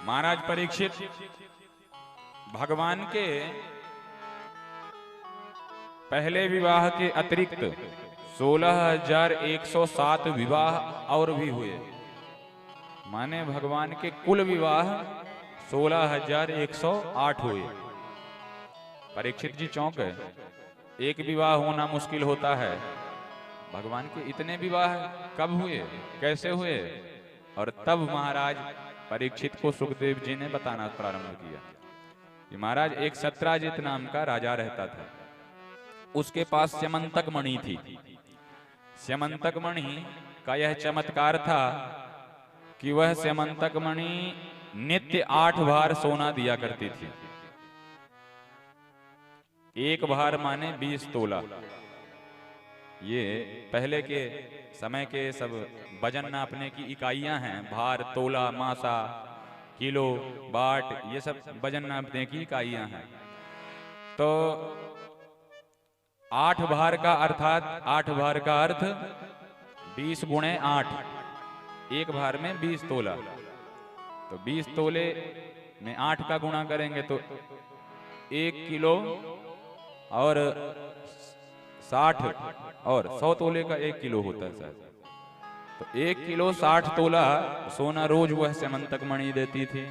महाराज परीक्षित भगवान के पहले विवाह के अतिरिक्त 16,107 विवाह और भी हुए। माने भगवान के कुल विवाह 16,108 हुए। परीक्षित जी चौंक है, एक विवाह होना मुश्किल होता है, भगवान के इतने विवाह कब हुए, कैसे हुए? और तब महाराज परीक्षित को सुखदेव जी ने बताना प्रारंभ किया कि महाराज एक सत्राजित नाम का राजा रहता था, उसके पास स्यमंतक मणि थी। स्यमंतक मणि का यह चमत्कार था कि वह स्यमंतक मणि नित्य 8 भार सोना दिया करती थी। एक भार माने 20 तोला। ये पहले के समय के सब वजन नापने की इकाइयां हैं। भार, तोला, मासा, किलो, बाट, ये सब वजन नापने की इकाइयां हैं। तो 8 भार का अर्थात 8 भार का अर्थ 20 गुणे 8, एक भार में 20 तोला। तो 20 तोले में 8 का गुणा करेंगे तो 1 किलो और 60 और 100 तोले का 1 किलो होता है शायद। तो 1 किलो 60 तोला सोना रोज वह स्यमंतक मणि देती थी।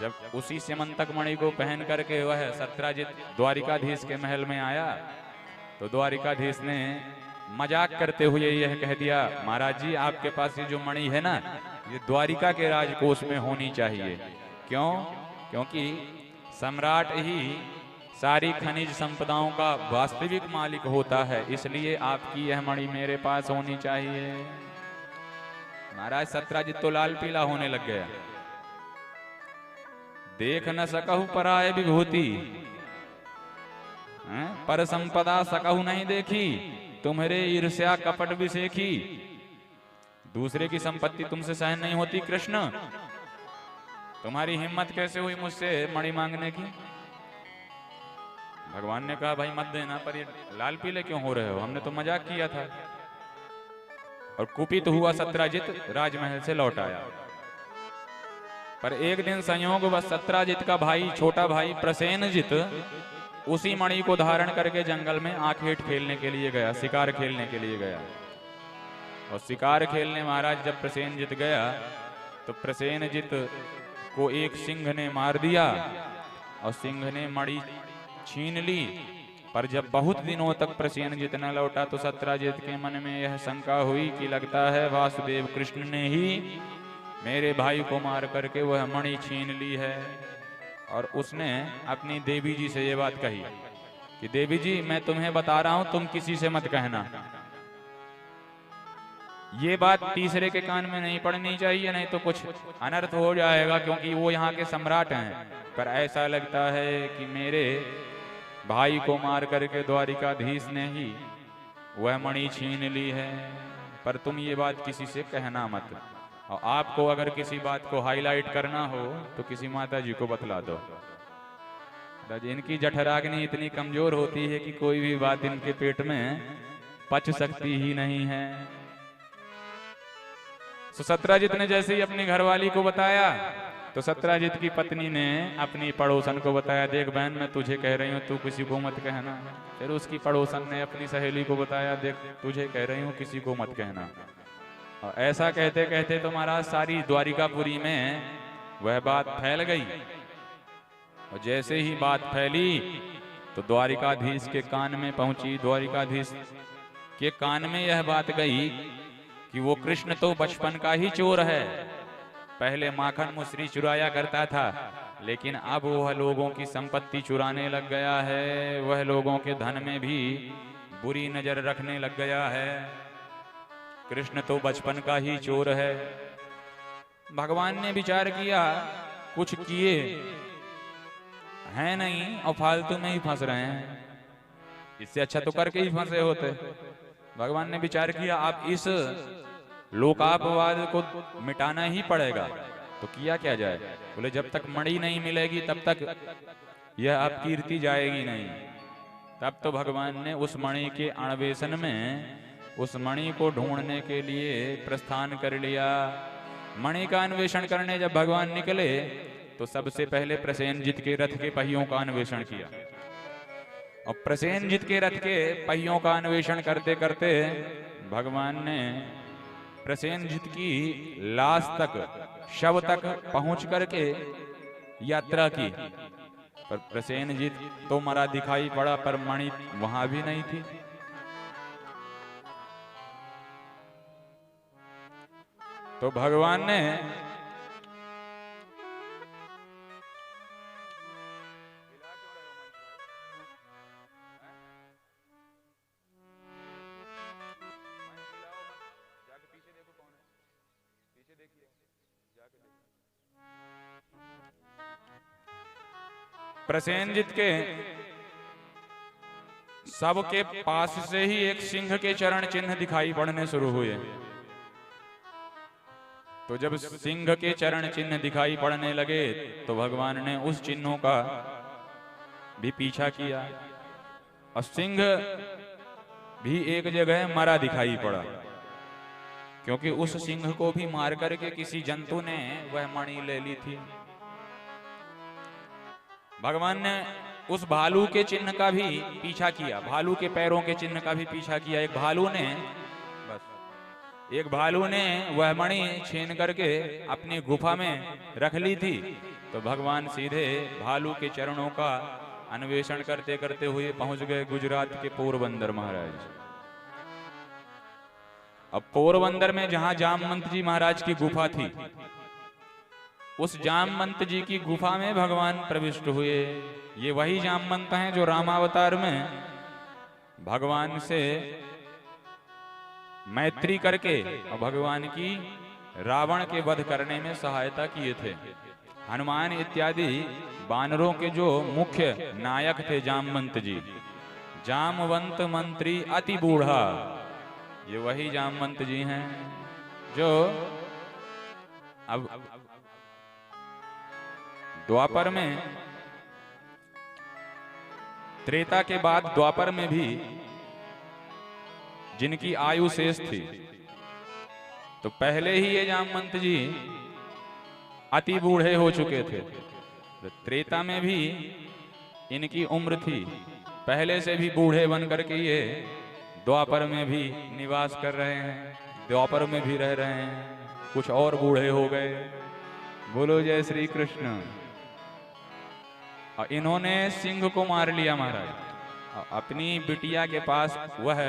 जब उसी स्यमंतक मणि को पहन करके वह सत्राजित द्वारिकाधीश के महल में आया तो द्वारिकाधीश ने मजाक करते हुए यह कह दिया, महाराज जी आपके पास ये जो मणि है ना, ये द्वारिका के राजकोष में होनी चाहिए। क्यों? क्योंकि सम्राट ही सारी खनिज संपदाओं का वास्तविक मालिक होता है, इसलिए आपकी यह मणि मेरे पास होनी चाहिए। महाराज सत्राजित तो लाल पीला होने लग गया। देख न सकहु पराय विभूति, पर संपदा सकहु नहीं देखी, तुम्हारे ईर्ष्या कपट विसेखी। दूसरे की संपत्ति तुमसे सहन नहीं होती कृष्ण, तुम्हारी हिम्मत कैसे हुई मुझसे मणि मांगने की? भगवान ने कहा भाई मत देना, पर ये लाल पीले क्यों हो रहे हो, हमने तो मजाक किया था। और कुपित हुआ सत्राजित राजमहल से लौट आया। पर एक दिन संयोग बस सत्राजित का भाई, छोटा भाई प्रसेनजित उसी मणि को धारण करके जंगल में आखेट खेलने के लिए गया, शिकार खेलने के लिए गया। और शिकार खेलने महाराज जब प्रसेनजित गया तो प्रसेनजित को एक सिंह ने मार दिया और सिंह ने मणि छीन ली। पर जब बहुत दिनों तक प्रसेनजित न लौटा तो सत्राजित के मन में यह शंका हुई कि लगता है वासुदेव कृष्ण ने ही मेरे भाई को मार करके वह मणि छीन ली है। और उसने अपनी देवी जी से ये बात कही कि देवी जी मैं तुम्हें बता रहा हूं, तुम किसी से मत कहना। ये बात तीसरे के कान में नहीं पड़नी चाहिए, नहीं तो कुछ अनर्थ हो जाएगा, क्योंकि वो यहाँ के सम्राट हैं। पर ऐसा लगता है कि मेरे भाई को मार करके द्वारिकाधीश ने ही वह मणि छीन ली है, पर तुम ये बात किसी से कहना मत। और आपको अगर किसी बात को हाईलाइट करना हो तो किसी माता जी को बतला दो। इनकी जठराग्नि इतनी कमजोर होती है कि कोई भी बात इनके पेट में पच सकती ही नहीं है। तो सत्राजित ने जैसे ही अपनी घरवाली को बताया तो सत्राजित की पत्नी ने अपनी पड़ोसन को बताया, देख बहन मैं तुझे कह रही हूँ तू किसी को मत कहना। फिर उसकी पड़ोसन ने अपनी सहेली को बताया, देख तुझे कह रही हूँ किसी को मत कहना। और ऐसा कहते कहते तो महाराज सारी द्वारिकापुरी में वह बात फैल गई। और जैसे ही बात फैली तो द्वारिकाधीश के कान में पहुंची। द्वारिकाधीश के कान में यह बात गई कि वो कृष्ण तो बचपन का ही चोर है, पहले माखन मुसरी चुराया करता था, लेकिन अब वह लोगों की संपत्ति चुराने लग गया है, वह लोगों के धन में भी बुरी नजर रखने लग गया है। कृष्ण तो बचपन का ही चोर है। भगवान ने विचार किया कुछ किए हैं नहीं और फालतू में ही फंस रहे हैं, इससे अच्छा तो करके ही फंसे होते। भगवान ने विचार किया आप इस लोकापवाद को मिटाना ही पड़ेगा, तो किया क्या जाए? बोले जब तक मणि नहीं मिलेगी तब तक यह अब कीर्ति जाएगी नहीं। तब तो भगवान ने उस मणि के अन्वेषण में, उस मणि को ढूंढने के लिए प्रस्थान कर लिया। मणि का अन्वेषण करने जब भगवान निकले तो सबसे पहले प्रसेनजित के रथ के पहियों का अन्वेषण किया। और प्रसेनजित के रथ के पहियों का अन्वेषण करते करते भगवान ने प्रसेनजित की लाश तक, शव तक पहुंच करके यात्रा की। पर प्रसेनजित तो मरा दिखाई पड़ा, पर मणि वहां भी नहीं थी। तो भगवान ने प्रसेनजित के शव के पास से ही एक सिंह के चरण चिन्ह दिखाई पड़ने शुरू हुए। तो जब सिंह के चरण चिन्ह दिखाई पड़ने लगे तो भगवान ने उस चिन्हों का भी पीछा किया। और सिंह भी एक जगह मरा दिखाई पड़ा, क्योंकि उस सिंह को भी मार करके किसी जंतु ने वह मणि ले ली थी। भगवान ने उस भालू के चिन्ह का भी पीछा किया, भालू के पैरों के चिन्ह का भी पीछा किया। एक भालू ने वह मणि छीन करके अपनी गुफा में रख ली थी। तो भगवान सीधे भालू के चरणों का अन्वेषण करते करते हुए पहुंच गए गुजरात के पोरबंदर महाराज। अब पोरबंदर में जहां जामवंत जी महाराज की गुफा थी, उस जामवंत जी की गुफा में भगवान प्रविष्ट हुए। ये वही जामवंत हैं जो रामावतार में भगवान से मैत्री करके और भगवान की रावण के वध करने में सहायता किए थे। हनुमान इत्यादि वानरों के जो मुख्य नायक थे जामवंत जी। जामवंत मंत्री अति बूढ़ा, ये वही जामवंत जी हैं जो अब द्वापर में, त्रेता के बाद द्वापर में भी जिनकी आयु शेष थी, तो पहले ही ये जामवंत जी अति बूढ़े हो चुके थे। तो त्रेता में भी इनकी उम्र थी, पहले से भी बूढ़े बन करके ये द्वापर में भी निवास कर रहे हैं, द्वापर में भी रह रहे हैं। कुछ और बूढ़े हो गए। बोलो जय श्री कृष्ण। और इन्होंने सिंह को मार लिया महाराज। अपनी बिटिया के पास वह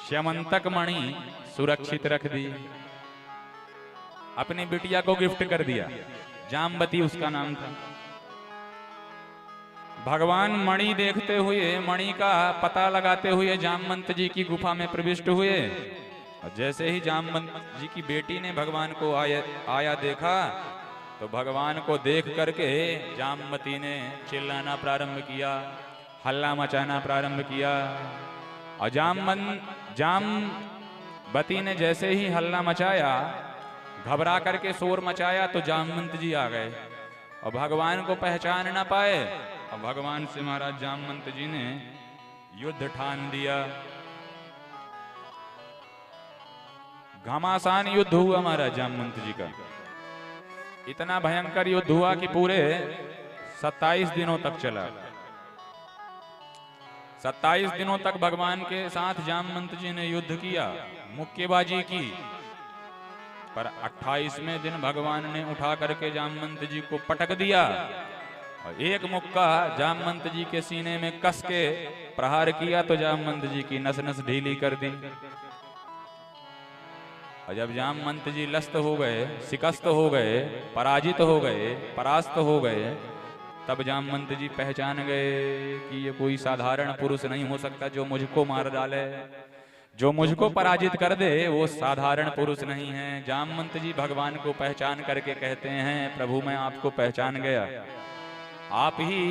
श्यमंतक मणि सुरक्षित रख दी, अपनी बिटिया को गिफ्ट कर दिया। जामवती उसका नाम था। भगवान मणि देखते हुए, मणि का पता लगाते हुए जामवंत जी की गुफा में प्रविष्ट हुए। और जैसे ही जामवंत जी की बेटी ने भगवान को आया देखा, तो भगवान को देख करके जामवती ने चिल्लाना प्रारंभ किया, हल्ला मचाना प्रारंभ किया। और जामवती ने जैसे ही हल्ला मचाया, घबरा करके शोर मचाया, तो जामवंत जी आ गए और भगवान को पहचान ना पाए। और भगवान से महाराज जामवंत जी ने युद्ध ठान दिया। घमासान युद्ध हुआ महाराज जामवंत जी का। इतना भयंकर युद्ध हुआ कि पूरे 27 दिनों तक चला। 27 दिनों तक भगवान के साथ जामवंत जी ने युद्ध किया, मुक्केबाजी की। पर 28वें दिन भगवान ने उठा करके जामवंत जी को पटक दिया और एक मुक्का जामवंत जी के सीने में कस के प्रहार किया, तो जामवंत जी की नस नस ढीली कर दी। और जब जामवंत जी लस्त हो गए, शिकस्त हो गए, पराजित हो गए, परास्त हो गए, तब जामवंत जी पहचान गए कि ये कोई साधारण पुरुष नहीं हो सकता जो मुझको मार डाले, जो मुझको पराजित कर दे वो साधारण पुरुष नहीं है। जामवंत जी भगवान को पहचान करके कहते हैं, प्रभु मैं आपको पहचान गया, आप ही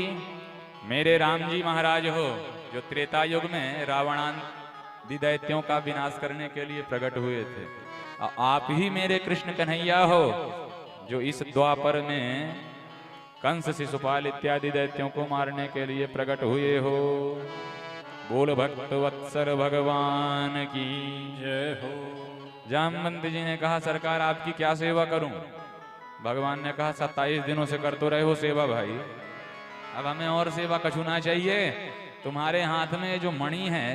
मेरे राम जी महाराज हो जो त्रेता युग में रावणादि दैत्यों का विनाश करने के लिए प्रकट हुए थे। आप ही मेरे कृष्ण कन्हैया हो जो इस द्वापर में कंस शिशुपाल इत्यादि दैत्यों को मारने के लिए प्रकट हुए हो। बोल भक्त वत्सल भगवान की जय हो। जामवंत जी ने कहा सरकार आपकी क्या सेवा करूं? भगवान ने कहा 27 दिनों से कर तो रहे हो सेवा भाई, अब हमें और सेवा कछुना चाहिए। तुम्हारे हाथ में जो मणि है,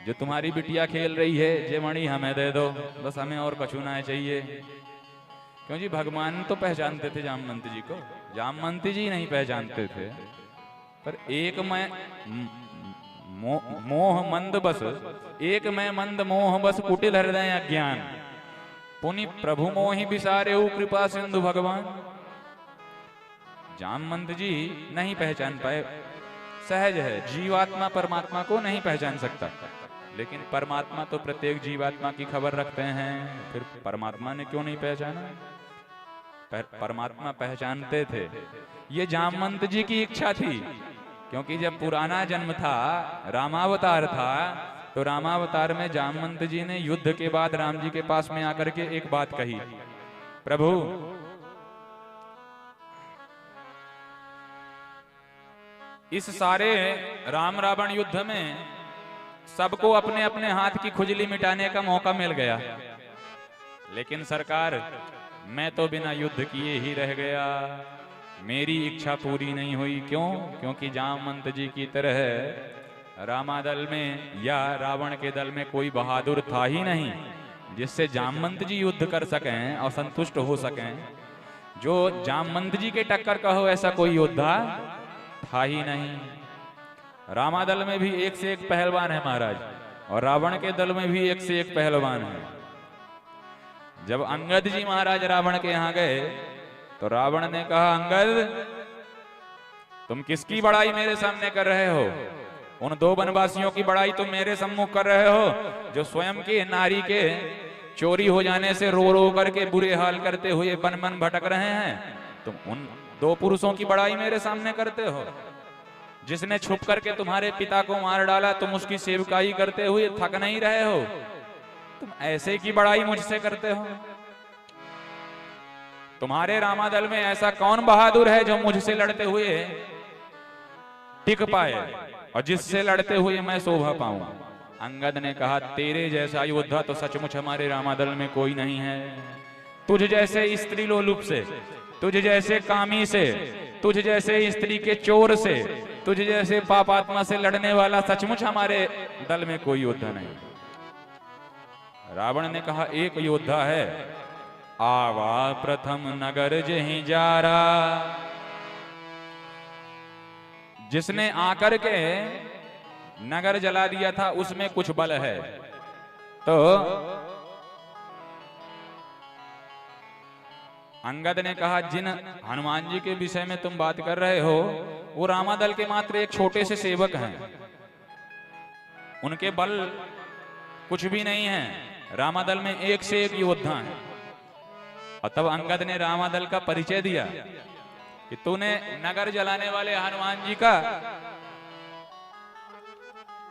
जो तुम्हारी बिटिया खेल रही है, ये मणि हमें दे दो, बस हमें और कछुना चाहिए। क्यों जी, भगवान तो पहचानते थे जामवंत जी को, जामवंत जी नहीं पहचानते थे। पर एक मैं मोह मंद बस, एक मैं मंद मोह बस कुटिल हृदय अज्ञान, पुनि प्रभु मोहि बिसारे कृपा सिंधु भगवान। जामवंत जी नहीं पहचान पाए, सहज है, जीवात्मा परमात्मा को नहीं पहचान सकता, लेकिन परमात्मा तो प्रत्येक जीवात्मा की खबर रखते हैं। फिर परमात्मा ने क्यों नहीं पहचाना? परमात्मा पहचानते थे। ये जामवंत जी की इच्छा थी, क्योंकि जब पुराना जन्म था, रामावतार था, तो रामावतार में जामवंत जी ने युद्ध के बाद राम जी के पास में आकर के एक बात कही, प्रभु इस सारे राम रावण युद्ध में सबको अपने अपने हाथ की खुजली मिटाने का मौका मिल गया, लेकिन सरकार मैं तो बिना युद्ध किए ही रह गया, मेरी इच्छा पूरी नहीं हुई। क्यों? क्योंकि जामवंत जी की तरह रामादल में या रावण के दल में कोई बहादुर था ही नहीं जिससे जामवंत जी युद्ध कर सकें और संतुष्ट हो सकें। जो जामवंत जी के टक्कर का हो ऐसा कोई योद्धा था ही नहीं। रामादल में भी एक से एक पहलवान है महाराज, और रावण के दल में भी एक से एक पहलवान है। जब अंगद जी महाराज रावण के यहां गए तो रावण ने कहा, अंगद तुम किसकी बड़ाई मेरे सामने कर रहे हो? उन दो वनवासियों की बड़ाई तुम मेरे सम्मुख कर रहे हो, जो स्वयं की नारी के चोरी हो जाने से रो रो करके बुरे हाल करते हुए वन वन भटक रहे हैं। तुम उन दो पुरुषों की बड़ाई मेरे सामने करते हो। जिसने छुप करके तुम्हारे पिता को मार डाला, तुम उसकी सेवकाई करते हुए थक नहीं रहे हो, तुम ऐसे की बड़ाई मुझसे करते हो। तुम्हारे रामादल में ऐसा कौन बहादुर है जो मुझसे लड़ते हुए टिक पाए और जिससे लड़ते हुए मैं शोभा पाऊं? अंगद ने कहा, तेरे जैसा योद्धा तो सचमुच हमारे रामादल में कोई नहीं है। तुझ जैसे स्त्री लोलुप से, तुझ जैसे कामी से, तुझ जैसे स्त्री के चोर से, तुझ जैसे पापात्मा से लड़ने वाला सचमुच हमारे दल में कोई योद्धा नहीं। रावण ने कहा, एक योद्धा है, आवा प्रथम नगर जहीं जारा, जिसने आकर के नगर जला दिया था, उसमें कुछ बल है। तो अंगद ने कहा, जिन हनुमान जी के विषय में तुम बात कर रहे हो, वो रामादल के मात्र एक छोटे से सेवक हैं, उनके बल कुछ भी नहीं है। रामादल में एक से एक योद्धा है। और तब अंगद ने रामादल का परिचय दिया कि तूने नगर जलाने वाले हनुमान जी का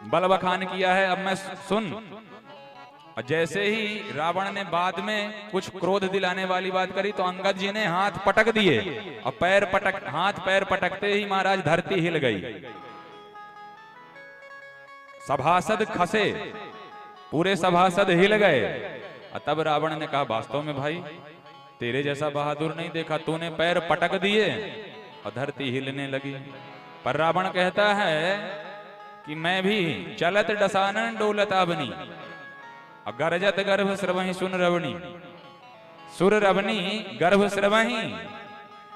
बल बखान किया है, अब मैं सुन। और जैसे ही रावण ने बाद में कुछ क्रोध दिलाने वाली बात करी तो अंगद जी ने हाथ पटक दिए, और हाथ पैर पटकते ही महाराज धरती हिल गई, सभासद खसे, पूरे सभासद हिल गए। और तब रावण ने कहा, वास्तव में भाई तेरे जैसा बहादुर नहीं देखा, तूने पैर पटक दिए और धरती हिलने लगी। पर रावण कहता है कि मैं भी चलत डसानन डोलत आवनी, गरजत गर्भ श्रवहि सुन रवणी, सुर रवनी गर्भ श्रवहि।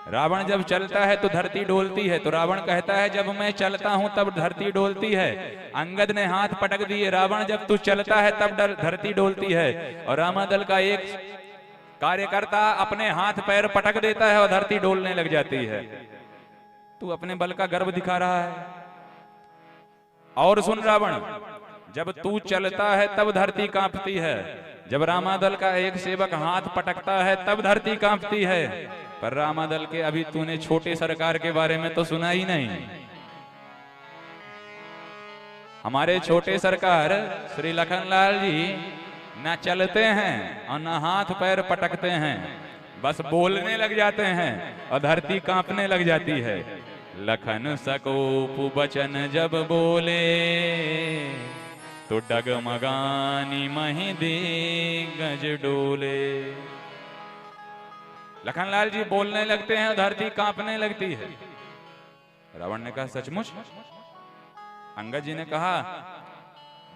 रावण जब चलता है तो धरती डोलती है। तो रावण कहता है, जब मैं चलता हूं तब धरती डोलती है। अंगद ने हाथ पटक दिए, रावण जब तू चलता है तब धरती डोलती है। और रामादल का एक कार्यकर्ता अपने हाथ पैर पटक देता है और धरती डोलने लग जाती है। तू अपने बल का गर्व दिखा रहा है। और सुन रावण, जब तू चलता है तब धरती कांपती है, जब रामादल का एक सेवक हाथ पटकता है तब धरती कांपती है। पर रामादल के अभी तूने छोटे सरकार के बारे में तो सुना ही नहीं। हमारे छोटे सरकार श्री लखनलाल जी न चलते हैं और न हाथ पैर पटकते हैं, बस बोलने लग जाते हैं और धरती कांपने लग जाती है। लखन सकोप बचन जब बोले, तो डगमगानी मही दिग्गज डोले। लखनलाल जी बोलने लगते हैं, धरती कांपने लगती है। रावण ने कहा सचमुच? अंगद जी ने कहा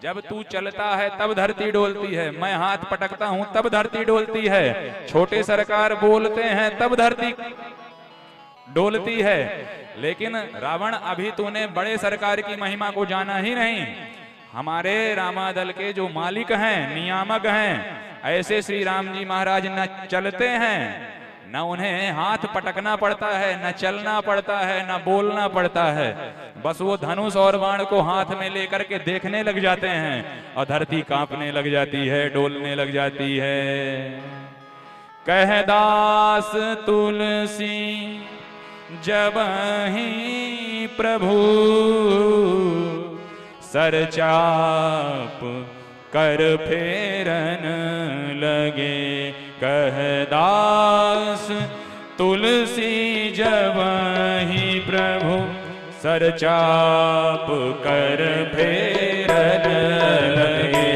जब तू चलता है तब धरती डोलती है, मैं हाथ पटकता हूं तब धरती डोलती है, छोटे सरकार बोलते हैं तब धरती डोलती है। लेकिन रावण अभी तूने बड़े सरकार की महिमा को जाना ही नहीं। हमारे रामादल के जो मालिक हैं, नियामक हैं, ऐसे श्री राम जी महाराज न चलते हैं, न उन्हें हाथ पटकना पड़ता है, न चलना पड़ता है, न बोलना पड़ता है। बस वो धनुष और बाण को हाथ में लेकर के देखने लग जाते हैं और धरती कांपने लग जाती है, डोलने लग जाती है। कह दास तुलसी जबहि प्रभु, सरचाप कर फेरन लगे। कह दास तुलसी जबहि प्रभु, सरचाप कर फेरन लगे।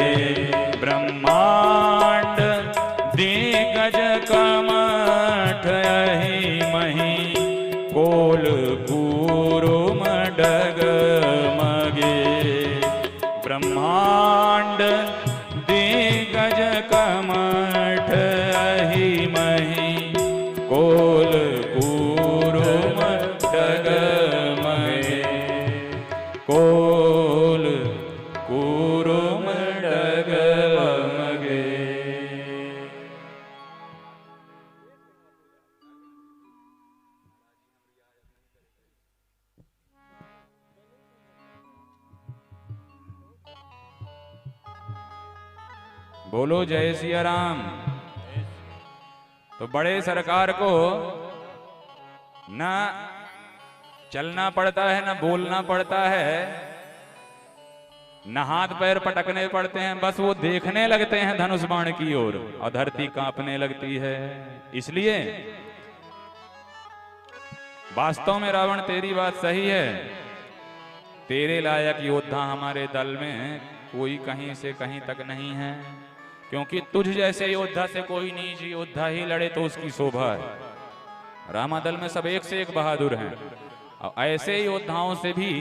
ब्रह्मांड दिग्गज कमठ अहि महि, कोल कूरुम डगमगे। ब्रह्मांड दिग्गज कमठ अहि महि, कोल कूरुम डगमगे। कोल कूरुम डगमगे। बोलो जय सिया राम। तो बड़े सरकार को ना चलना पड़ता है, ना बोलना पड़ता है, न हाथ पैर पटकने पड़ते हैं, बस वो देखने लगते हैं धनुष बाण की ओर और धरती कांपने लगती है। इसलिए वास्तव में रावण तेरी बात सही है, तेरे लायक योद्धा हमारे दल में कोई कहीं से कहीं तक नहीं है, क्योंकि तुझ जैसे योद्धा से कोई नीच योद्धा ही लड़े तो उसकी शोभा है। रामादल में सब एक से एक बहादुर हैं और ऐसे योद्धाओं से भी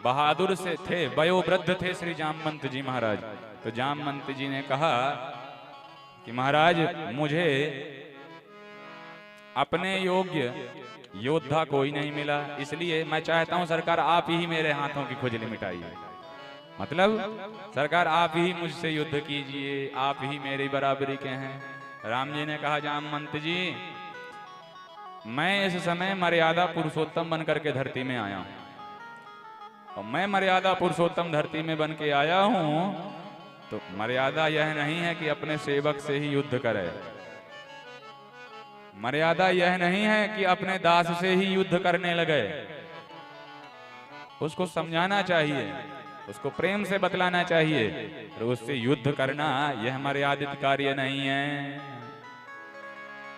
बहादुर से थे, वयोवृद्ध थे श्री जामवंत जी महाराज। तो जामवंत जी ने कहा कि महाराज मुझे अपने योग्य योद्धा कोई नहीं मिला, इसलिए मैं चाहता हूं सरकार आप ही मेरे हाथों की खुजली मिटाइए। मतलब सरकार आप ही मुझसे युद्ध कीजिए, आप ही मेरी बराबरी के हैं। राम जी ने कहा जामवंत जी मैं इस समय मर्यादा पुरुषोत्तम बनकर के धरती में आया हूं और मैं मर्यादा पुरुषोत्तम धरती में बन के आया हूं तो मर्यादा यह नहीं है कि अपने सेवक से ही युद्ध करे, मर्यादा यह नहीं है कि अपने दास से ही युद्ध करने लगे। उसको समझाना चाहिए, उसको प्रेम से बतलाना चाहिए, और उससे युद्ध करना यह मर्यादित कार्य नहीं है।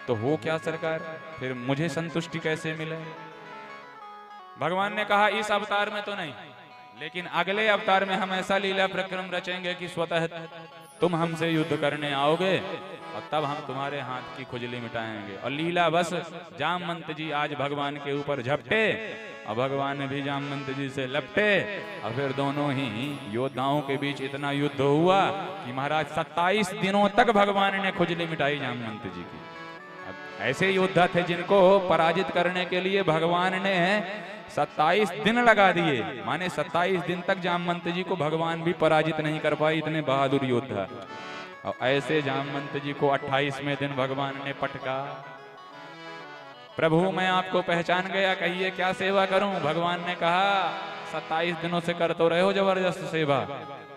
तो हो क्या सरकार, फिर मुझे संतुष्टि कैसे मिले? भगवान ने कहा इस अवतार में तो नहीं, लेकिन अगले अवतार में हम ऐसा लीला प्रक्रम रचेंगे कि स्वतः तुम हमसे युद्ध करने आओगे और तब हम तुम्हारे हाथ की खुजली मिटाएंगे। और लीला बस जामवंत जी आज भगवान के ऊपर झपटे और भगवान भी जामवंत जी से लपटे और फिर दोनों ही योद्धाओं के बीच इतना युद्ध हुआ कि महाराज 27 दिनों तक भगवान ने खुजली मिटाई जामवंत जी की। ऐसे योद्धा थे जिनको पराजित करने के लिए भगवान ने 27 दिन लगा दिए, माने 27 दिन तक जामवंत जी को भगवान भी पराजित नहीं कर पाए, इतने बहादुर योद्धा। और ऐसे जामवंत जी को 28वें दिन भगवान ने पटका। प्रभु मैं आपको पहचान गया, कहिए क्या सेवा करूं? भगवान ने कहा 27 दिनों से कर तो रहे हो जबरदस्त सेवा,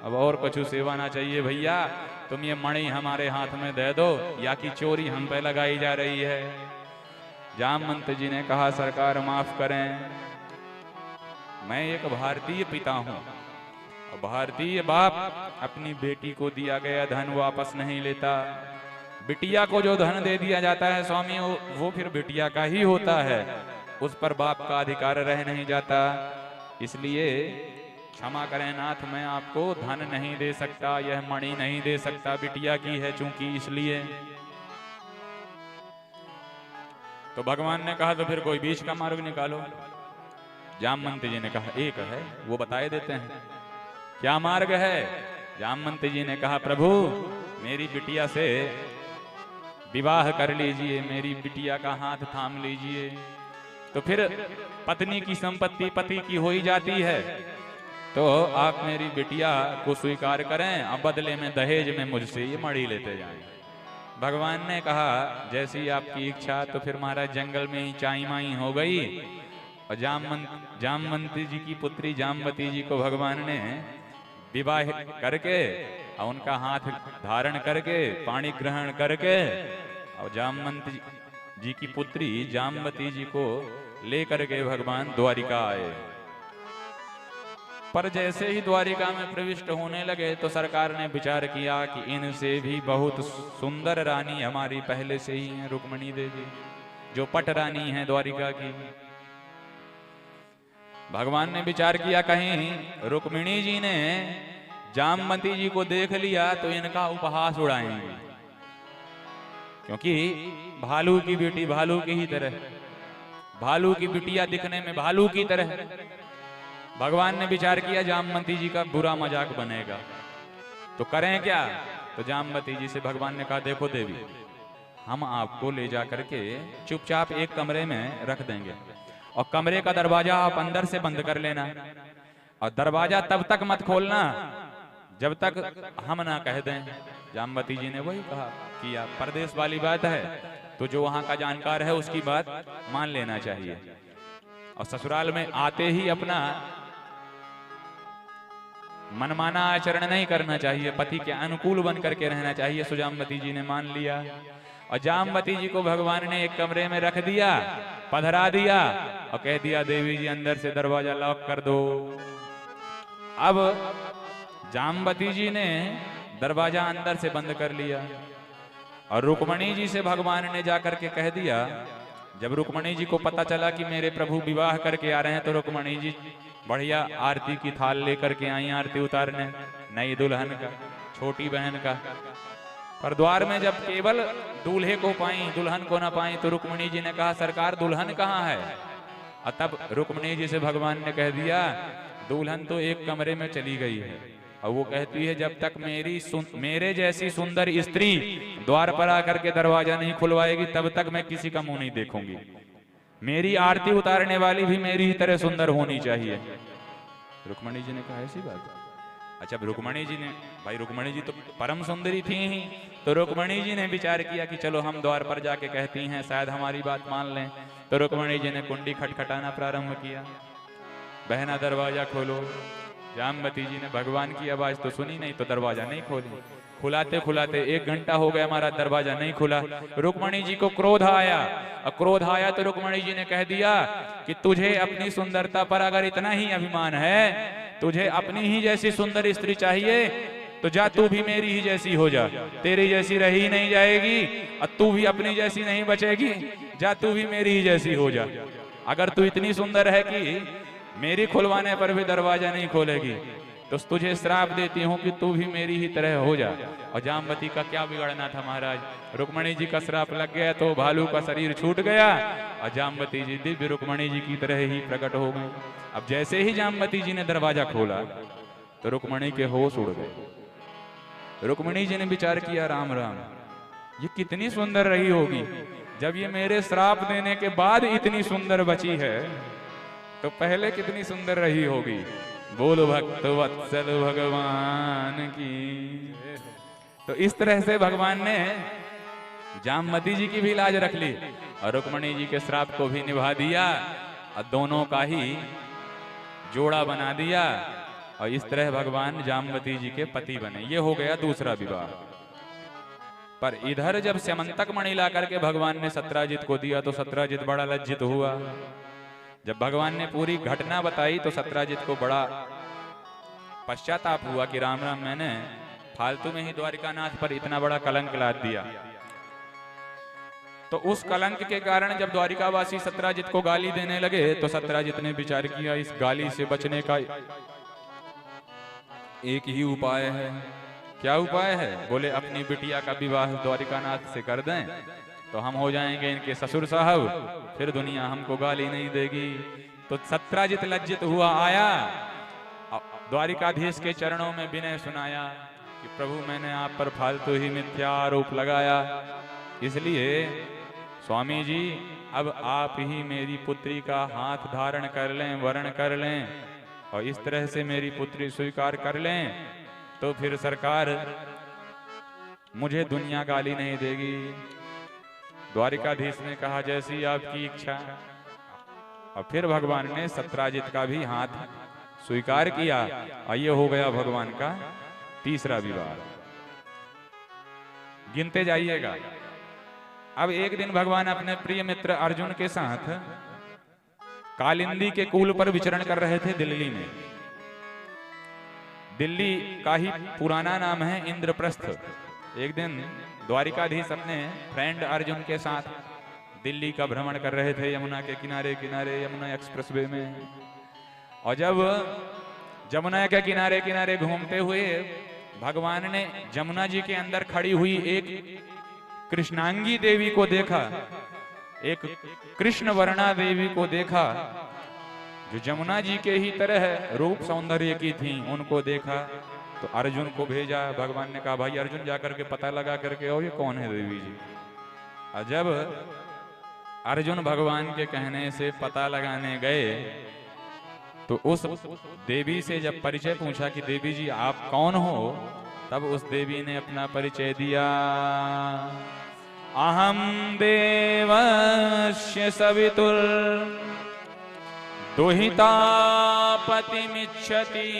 अब और कुछ सेवा ना चाहिए भैया, तुम ये मणि हमारे हाथ में दे दो या कि चोरी हम पे लगाई जा रही है। जामवंत जी ने कहा सरकार माफ करें, मैं एक भारतीय पिता हूं, भारतीय बाप अपनी बेटी को दिया गया धन वापस नहीं लेता। बिटिया को जो धन दे दिया जाता है स्वामी वो फिर बिटिया का ही होता है, उस पर बाप का अधिकार रह नहीं जाता। इसलिए क्षमा करें नाथ, मैं आपको धन नहीं दे सकता, यह मणि नहीं दे सकता, बिटिया की है चूंकि इसलिए। तो भगवान ने कहा तो फिर कोई बीच का मार्ग निकालो। जामवंती जी ने कहा एक है, वो बताए देते हैं। क्या मार्ग है? जामवंती जी ने कहा प्रभु मेरी बिटिया से विवाह कर लीजिए, मेरी बिटिया का हाथ थाम लीजिए, तो फिर पत्नी की संपत्ति पति की हो ही जाती है। तो आप मेरी बिटिया को स्वीकार करें और बदले में दहेज में मुझसे ये मणि लेते जाएं। भगवान ने कहा जैसी आपकी इच्छा। तो फिर महाराज जंगल में ही चाई माई हो गई और जामवंती जी की पुत्री जामवती जी को भगवान ने विवाह करके और उनका हाथ धारण करके पाणी ग्रहण करके और जामवंती जी की पुत्री जामवती जी को लेकर के भगवान द्वारिका आए। पर जैसे ही द्वारिका में प्रविष्ट होने लगे तो सरकार ने विचार किया कि इनसे भी बहुत सुंदर रानी हमारी पहले से ही है, रुक्मिणी देवी, जो पट रानी है द्वारिका की। भगवान ने विचार किया कहीं रुक्मिणी जी ने जामवती जी को देख लिया तो इनका उपहास उड़ाएंगे, क्योंकि भालू की बेटी भालू की ही तरह, भालू की बिटिया दिखने में भालू की तरह। भगवान ने विचार किया जामवती जी का बुरा मजाक बनेगा, तो करें क्या? तो जामवती जी से भगवान ने कहा देखो देवी, हम आपको ले जा करके चुपचाप एक कमरे में रख देंगे और कमरे का दरवाजा आप अंदर से बंद कर लेना और दरवाजा तब तक मत खोलना जब तक हम ना कह दें। जामवती जी ने वही कहा किया। परदेश वाली बात है तो जो वहां का जानकार है उसकी बात मान लेना चाहिए, और ससुराल में आते ही अपना मनमाना आचरण नहीं करना चाहिए, पति के अनुकूल बन करके रहना चाहिए। सो जामवती जी ने मान लिया और जामवती जी को भगवान ने एक कमरे में रख दिया, पधरा दिया और कह दिया देवी जी अंदर से दरवाजा लॉक कर दो। अब जामवती जी ने दरवाजा अंदर से बंद कर लिया और रुक्मिणी जी से भगवान ने जाकर के कह दिया। जब रुक्मिणी जी को पता चला कि मेरे प्रभु विवाह करके आ रहे हैं तो रुक्मिणी जी बढ़िया आरती की थाल लेकर के आई, आरती उतारने नई दुल्हन का, छोटी बहन का। पर द्वार में जब केवल दूल्हे को पाई, दुल्हन को ना पाई, तो रुक्मिणी जी ने कहा सरकार दुल्हन कहाँ है? और तब रुक्मिणी जी से भगवान ने कह दिया दुल्हन तो एक कमरे में चली गई है, और वो कहती है जब तक मेरे जैसी सुंदर स्त्री द्वार पर आकर के दरवाजा नहीं खुलवाएगी तब तक मैं किसी का मुंह नहीं देखूंगी। मेरी आरती उतारने वाली भी मेरी ही तरह सुंदर होनी चाहिए। रुक्मिणी जी ने कहा ऐसी बात? अच्छा, रुक्मिणी जी ने, भाई रुक्मिणी जी तो परम सुंदरी थी ही, तो रुक्मिणी जी ने विचार किया कि चलो हम द्वार पर जाके कहती हैं शायद हमारी बात मान लें। तो रुक्मिणी जी ने कुंडी खटखटाना प्रारंभ किया, बहना दरवाजा खोलो। जामवती जी ने भगवान की आवाज तो सुनी नहीं तो दरवाजा नहीं खोली। खुलाते खुलाते 1 घंटा हो गया, हमारा दरवाजा नहीं खुला। रुक्मिणी जी को क्रोध आया, और क्रोध आया तो रुक्मिणी जी ने कह दिया कि तुझे अपनी सुंदरता पर अगर इतना ही अभिमान है, तुझे अपनी ही जैसी सुंदर स्त्री चाहिए, तो जा तू भी मेरी ही जैसी हो जा। तेरी जैसी रही नहीं जाएगी और तू भी अपनी जैसी नहीं बचेगी, जा तू भी मेरी ही जैसी हो जा। अगर तू इतनी सुंदर है कि मेरी खुलवाने पर भी दरवाजा नहीं खोलेगी तो तुझे श्राप देती हूँ कि तू भी मेरी ही तरह हो जा। और जामवती का क्या बिगड़ना था महाराज, रुक्मिणी जी का श्राप लग गया तो भालू का शरीर छूट गया और जामवती जी दिव्य रुक्मिणी जी की तरह ही प्रकट हो गई। अब जैसे ही जामवती जी ने दरवाजा खोला तो रुक्मिणी के होश उड़ गए। रुक्मिणी जी ने विचार किया राम राम, ये कितनी सुंदर रही होगी, जब ये मेरे श्राप देने के बाद इतनी सुंदर बची है तो पहले कितनी सुंदर रही होगी। बोलो भक्त वत्सल भगवान की। तो इस तरह से भगवान ने जामवती जी की भी लाज रख ली और रुक्मिणी जी के श्राप को भी निभा दिया और दोनों का ही जोड़ा बना दिया, और इस तरह भगवान जामवती जी के पति बने। ये हो गया दूसरा विवाह। पर इधर जब स्यमंतक मणि ला करके भगवान ने सत्राजित को दिया तो सत्राजित बड़ा लज्जित हुआ। जब भगवान ने पूरी घटना बताई तो सत्राजित को बड़ा पश्चाताप हुआ कि राम राम, मैंने फालतू में ही द्वारिकानाथ पर इतना बड़ा कलंक लाद दिया। तो उस कलंक के कारण जब द्वारिकावासी सत्राजित को गाली देने लगे तो सत्राजित ने विचार किया इस गाली से बचने का एक ही उपाय है। क्या उपाय है? बोले अपनी बिटिया का विवाह द्वारिकानाथ से कर दें तो हम हो जाएंगे इनके ससुर साहब, फिर दुनिया हमको गाली नहीं देगी। तो सत्राजित लज्जित हुआ, आया द्वारिकाधीश के चरणों में विनय सुनाया कि प्रभु मैंने आप पर फालतू ही मिथ्या आरोप लगाया, इसलिए स्वामी जी अब आप ही मेरी पुत्री का हाथ धारण कर लें, वरण कर लें और इस तरह से मेरी पुत्री स्वीकार कर लें तो फिर सरकार मुझे दुनिया गाली नहीं देगी। द्वारिकाधीश ने कहा जैसी आपकी इच्छा। और फिर भगवान ने सत्राजित का भी हाथ स्वीकार किया और ये हो गया भगवान का तीसरा विवाह। गिनते जाइएगा। अब एक दिन भगवान अपने प्रिय मित्र अर्जुन के साथ कालिंदी के कूल पर विचरण कर रहे थे दिल्ली में। दिल्ली का ही पुराना नाम है इंद्रप्रस्थ। एक दिन द्वारिकाधीश अपने फ्रेंड अर्जुन के साथ दिल्ली का भ्रमण कर रहे थे यमुना के किनारे किनारे, यमुना एक्सप्रेसवे में। और जब जमुना के किनारे किनारे घूमते हुए भगवान ने जमुना जी के अंदर खड़ी हुई एक कृष्णांगी देवी को देखा, एक कृष्ण वर्णा देवी को देखा जो जमुना जी के ही तरह रूप सौंदर्य की थी, उनको देखा तो अर्जुन को भेजा। भगवान ने कहा भाई अर्जुन जाकर के पता लगा करके आओ ये कौन है देवी जी। और जब अर्जुन भगवान के कहने से पता लगाने गए तो उस देवी से जब परिचय पूछा कि देवी जी आप कौन हो, तब उस देवी ने अपना परिचय दिया। अहम देवस्य सवितुर दुहिता पतिमिच्छति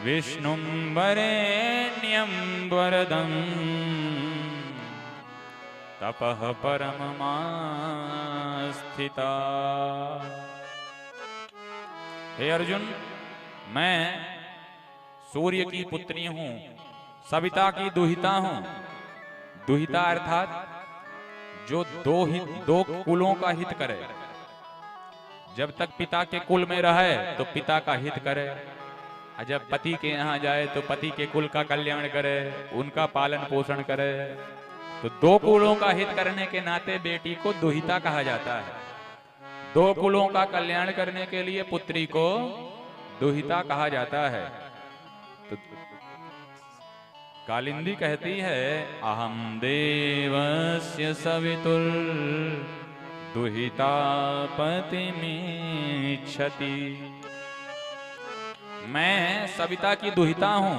विष्णुं वरेण्यं वरदं तपः परममास्थिता। हे अर्जुन, मैं सूर्य की पुत्री हूं, सविता की दुहिता हूं। दुहिता अर्थात जो दो कुलों का हित करे। जब तक पिता के कुल में रहे तो पिता का हित करे, और जब पति के यहाँ जाए तो पति के कुल का कल्याण करे, उनका पालन पोषण करे। तो दो कुलों का हित करने के नाते बेटी को दुहिता कहा जाता है। दो कुलों का कल्याण करने के लिए पुत्री को दुहिता कहा जाता है। तो कालिंदी कहती है अहम देवस्य सवितुर दुहिता पतिमिच्छति। मैं सविता की दुहिता हूं।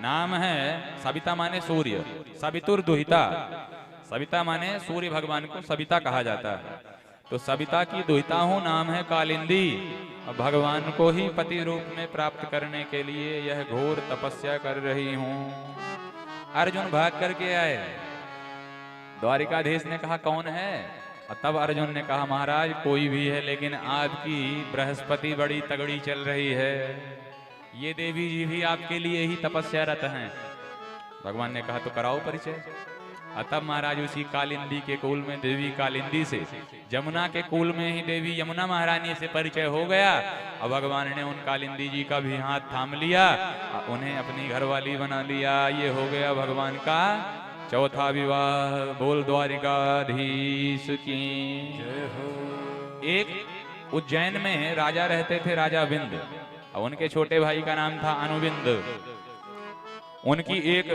नाम है सविता माने सूर्य, सवितुर दुहिता। सविता माने सूर्य भगवान को सविता कहा जाता है। तो सविता की दुहिता हूं, नाम है कालिंदी। भगवान को ही पति रूप में प्राप्त करने के लिए यह घोर तपस्या कर रही हूं। अर्जुन भाग करके आए। द्वारिकाधीश ने कहा कौन है? और तब अर्जुन ने कहा महाराज कोई भी है, लेकिन आपकी बृहस्पति बड़ी तगड़ी चल रही है। ये देवी जी भी आपके लिए ही तपस्यारत हैं। भगवान ने कहा तो कराओ परिचय। तब महाराज उसी कालिंदी के कुल में देवी कालिंदी से, जमुना के कुल में ही देवी यमुना महारानी से परिचय हो गया। और भगवान ने उन कालिंदी जी का भी हाथ थाम लिया, उन्हें अपनी घरवाली बना लिया। ये हो गया भगवान का चौथा विवाह। बोल द्वारिकाधीश की जय हो। एक उज्जैन में राजा रहते थे, राजा विंद। और उनके छोटे भाई का नाम था अनुविंद। उनकी एक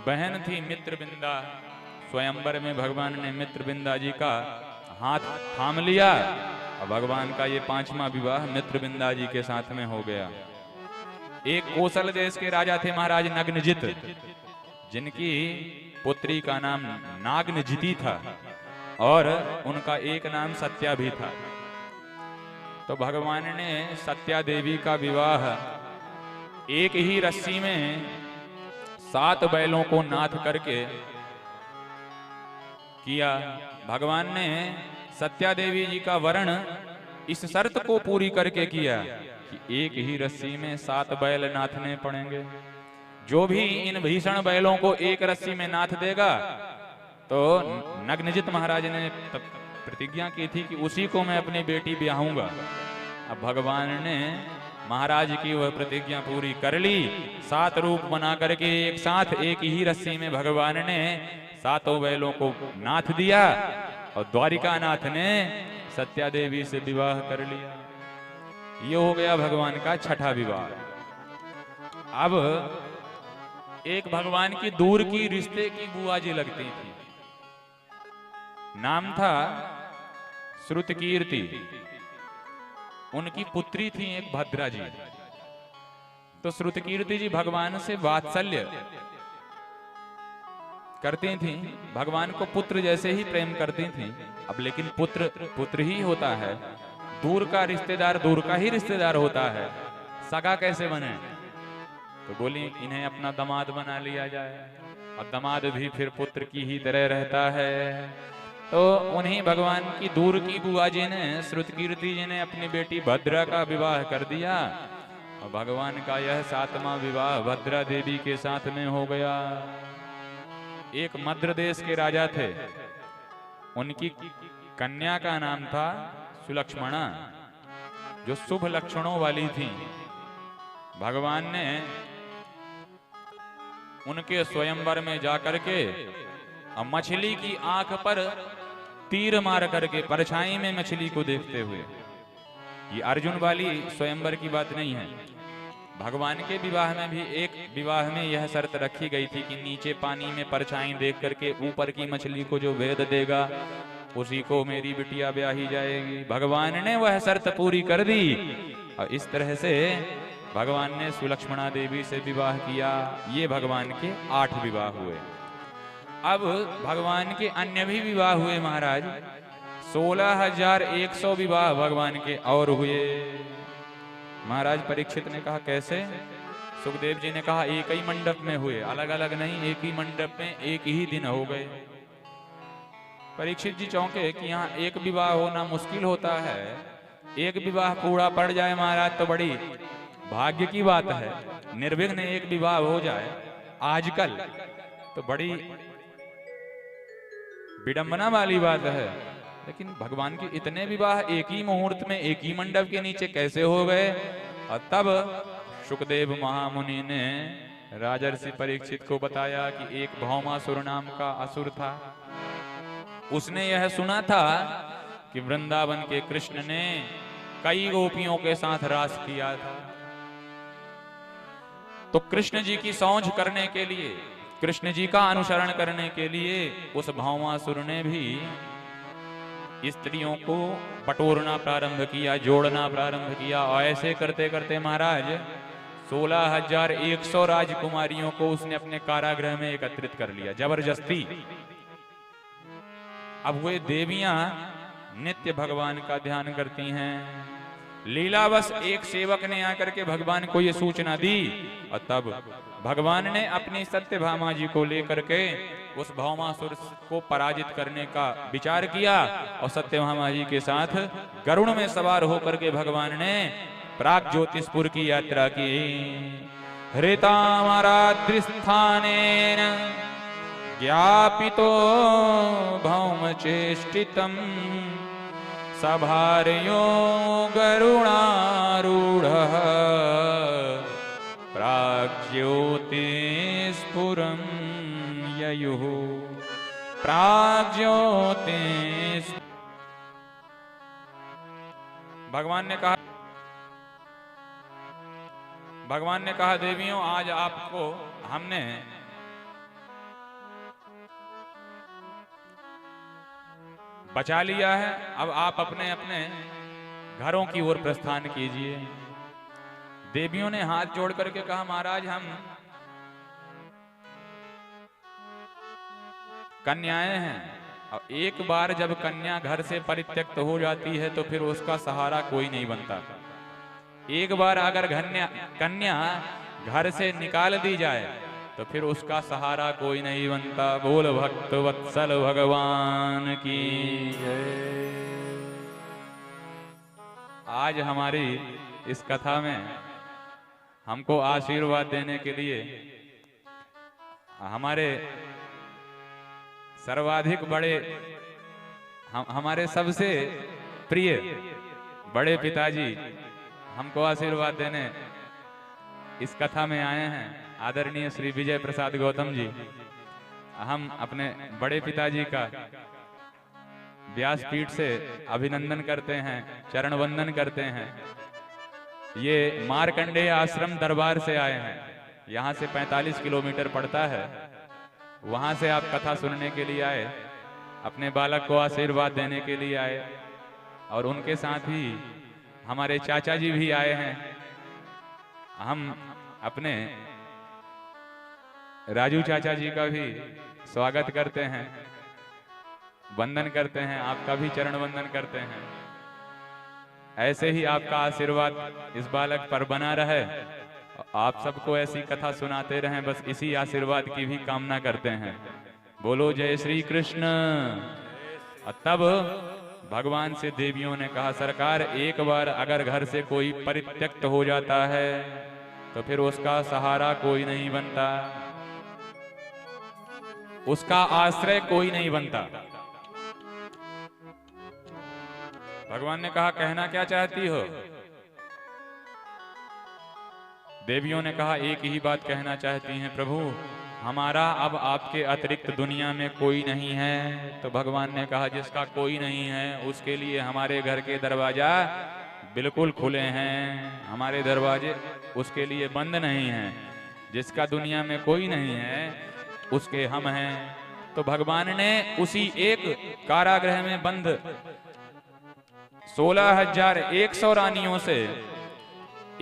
बहन थी मित्रविंदा। स्वयंवर में भगवान ने मित्रविंदा जी का हाथ थाम लिया और भगवान का ये पांचवा विवाह मित्रविंदा जी के साथ में हो गया। एक कोसल देश के राजा थे महाराज नग्नजित, जिनकी पुत्री का नाम नागनजिती था और उनका एक नाम सत्या भी था। तो भगवान ने सत्या देवी का विवाह एक ही रस्सी में 7 बैलों को नाथ करके किया। भगवान ने सत्या देवी जी का वरण इस शर्त को पूरी करके किया कि एक ही रस्सी में 7 बैल नाथने पड़ेंगे। जो भी इन भीषण बैलों को एक रस्सी में नाथ देगा, तो नग्नजित महाराज ने प्रतिज्ञा की थी कि उसी को मैं अपनी बेटी ब्याहूंगा। अब भगवान ने महाराज की वह प्रतिज्ञा पूरी कर ली। 7 रूप बना करके एक साथ एक ही रस्सी में भगवान ने 7 बैलों को नाथ दिया और द्वारिका नाथ ने सत्या देवी से विवाह कर लिया। ये हो गया भगवान का छठा विवाह। अब एक भगवान की दूर की रिश्ते की बुआ जी लगती थी, नाम था श्रुतकीर्ति। उनकी पुत्री थी एक भद्रा जी। तो श्रुतकीर्ति जी भगवान से वात्सल्य करती थी, भगवान को पुत्र जैसे ही प्रेम करती थी। अब लेकिन पुत्र पुत्र ही होता है, दूर का रिश्तेदार दूर का ही रिश्तेदार होता है, सगा कैसे बने। तो बोली इन्हें अपना दामाद बना लिया जाए, और दामाद भी फिर पुत्र की ही तरह रहता है। तो उन्हीं भगवान की दूर की बुआ जी ने, श्रुतकीर्ति जी ने अपनी बेटी भद्रा का विवाह कर दिया, और भगवान का यह 7वां विवाह भद्रा देवी के साथ में हो गया। एक मद्र देश के राजा थे, उनकी कन्या का नाम था सुलक्ष्मणा, जो शुभ लक्षणों वाली थी। भगवान ने उनके स्वयंवर में जाकर के और मछली की आंख पर तीर मार करके परछाई में मछली को देखते हुए, ये अर्जुन वाली स्वयंवर की बात नहीं है। भगवान के विवाह में भी एक विवाह में यह शर्त रखी गई थी कि नीचे पानी में परछाई देख करके ऊपर की मछली को जो भेद देगा उसी को मेरी बिटिया ब्याही जाएगी। भगवान ने वह शर्त पूरी कर दी, और इस तरह से भगवान ने सुलक्ष्मणा देवी से विवाह किया। ये भगवान के 8 विवाह हुए। अब भगवान के अन्य भी विवाह हुए महाराज, 16,100 विवाह भगवान के और हुए। महाराज परीक्षित ने कहा कैसे? सुखदेव जी ने कहा एक ही मंडप में हुए, अलग अलग नहीं, एक ही मंडप में एक ही दिन हो गए। परीक्षित जी चौंके कि यहाँ एक विवाह होना मुश्किल होता है, एक विवाह पूरा पड़ जाए महाराज तो बड़ी भाग्य की बात है, निर्विघ्न एक विवाह हो जाए आजकल तो बड़ी विडंबना वाली बात है। लेकिन भगवान के इतने विवाह एक ही मुहूर्त में एक ही मंडप के नीचे कैसे हो गए? और तब शुकदेव महामुनि ने राजर्षि परीक्षित को बताया कि एक भौमासुर नाम का असुर था। उसने यह सुना था कि वृंदावन के कृष्ण ने कई गोपियों के साथ रास किया था। तो कृष्ण जी की सौंझ करने के लिए, कृष्ण जी का अनुसरण करने के लिए उस भौमासुर ने भी स्त्रियों को बटोरना प्रारंभ किया, जोड़ना प्रारंभ किया। और ऐसे करते करते महाराज 16,100 राजकुमारियों को उसने अपने कारागृह में एकत्रित कर लिया जबरदस्ती। अब वे देवियां नित्य भगवान का ध्यान करती हैं। लीलावश एक सेवक ने आकर के भगवान को ये सूचना दी, और तब भगवान ने अपनी सत्यभामा जी को लेकर के उस भौमासुर को पराजित करने का विचार किया, और सत्यभामा जी के साथ गरुड़ में सवार होकर के भगवान ने प्राग ज्योतिषपुर की यात्रा की। हृतामराद्रिस्थानेन ज्ञापितो भौमचेष्टितम् सभार्यो गरुणारूढ़ः प्राग्ज्योतिस्फुरं ययुः प्राग्ज्योतिस्। भगवान ने कहा देवियों, आज आपको हमने बचा लिया है, अब आप अपने अपने घरों की ओर प्रस्थान कीजिए। देवियों ने हाथ जोड़ करके कहा महाराज हम कन्याएं हैं, और एक बार जब कन्या घर से परित्यक्त हो जाती है तो फिर उसका सहारा कोई नहीं बनता। एक बार अगर कन्या घर से निकाल दी जाए तो फिर उसका सहारा कोई नहीं बनता। बोल भक्त वत्सल भगवान की जय। आज हमारी इस कथा में हमको आशीर्वाद देने के लिए हमारे सर्वाधिक बड़े, हमारे सबसे प्रिय बड़े पिताजी हमको आशीर्वाद देने इस कथा में आए हैं आदरणीय श्री विजय प्रसाद गौतम जी। हम अपने बड़े पिताजी का व्यासपीठ से अभिनंदन करते हैं, चरण वंदन करते हैं। ये मार्कंडेय आश्रम दरबार से आए हैं, यहाँ से 45 किलोमीटर पड़ता है। वहां से आप कथा सुनने के लिए आए, अपने बालक को आशीर्वाद देने के लिए आए, और उनके साथ ही हमारे चाचा जी भी आए हैं। हम अपने राजू चाचा जी का भी स्वागत करते हैं, वंदन करते हैं, आपका भी चरण वंदन करते हैं। ऐसे ही आपका आशीर्वाद इस बालक पर बना रहे, आप सबको ऐसी कथा सुनाते रहें, बस इसी आशीर्वाद की भी कामना करते हैं। बोलो जय श्री कृष्ण। तब भगवान से देवियों ने कहा, सरकार एक बार अगर घर से कोई परित्यक्त हो जाता है तो फिर उसका सहारा कोई नहीं बनता, उसका आश्रय कोई नहीं बनता। भगवान ने कहा, कहना क्या चाहती हो? देवियों ने कहा, एक ही बात कहना चाहती हैं प्रभु, हमारा अब आपके अतिरिक्त दुनिया में कोई नहीं है। तो भगवान ने कहा, जिसका कोई नहीं है उसके लिए हमारे घर के दरवाजा बिल्कुल खुले हैं, हमारे दरवाजे उसके लिए बंद नहीं हैं। जिसका दुनिया में कोई नहीं है उसके हम हैं। तो भगवान ने उसी एक कारागृह में बंद 16,100 रानियों से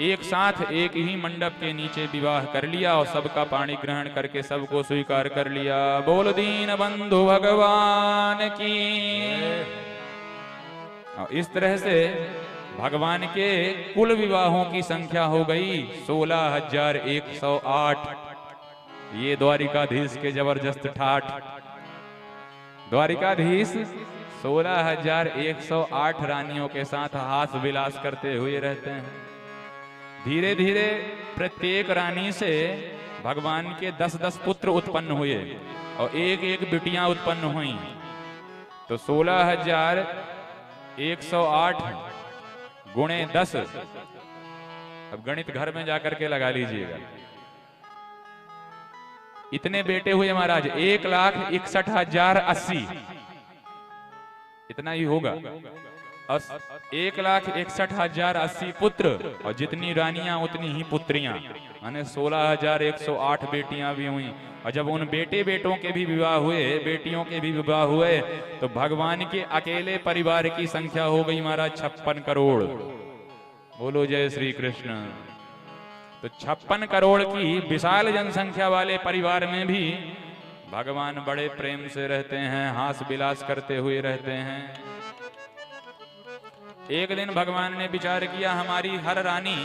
एक साथ एक ही मंडप के नीचे विवाह कर लिया और सबका पाणी ग्रहण करके सबको स्वीकार कर लिया। बोल दीन बंधु भगवान की। और इस तरह से भगवान के कुल विवाहों की संख्या हो गई 16,108। ये द्वारिकाधीश के जबरदस्त ठाठ। द्वारिकाधीश 16,108 रानियों के साथ हास विलास करते हुए रहते हैं। धीरे धीरे प्रत्येक रानी से भगवान के 10-10 पुत्र उत्पन्न हुए और एक एक बिटियां उत्पन्न हुई। तो 16,108 गुणे 10, अब गणित घर में जाकर के लगा लीजिएगा। इतने बेटे हुए महाराज, 1,61,080, इतना ही होगा। 1,61,080 पुत्र और जितनी रानियां उतनी ही पुत्रियां, यानी 16,108 बेटियां भी हुई। और जब उन बेटे बेटों के भी विवाह हुए, बेटियों के भी विवाह हुए, तो भगवान के अकेले परिवार की संख्या हो गई महाराज 56 करोड़। बोलो जय श्री कृष्ण। तो 56 करोड़ की विशाल जनसंख्या वाले परिवार में भी भगवान बड़े प्रेम से रहते हैं, हास विलास करते हुए रहते हैं। एक दिन भगवान ने विचार किया, हमारी हर रानी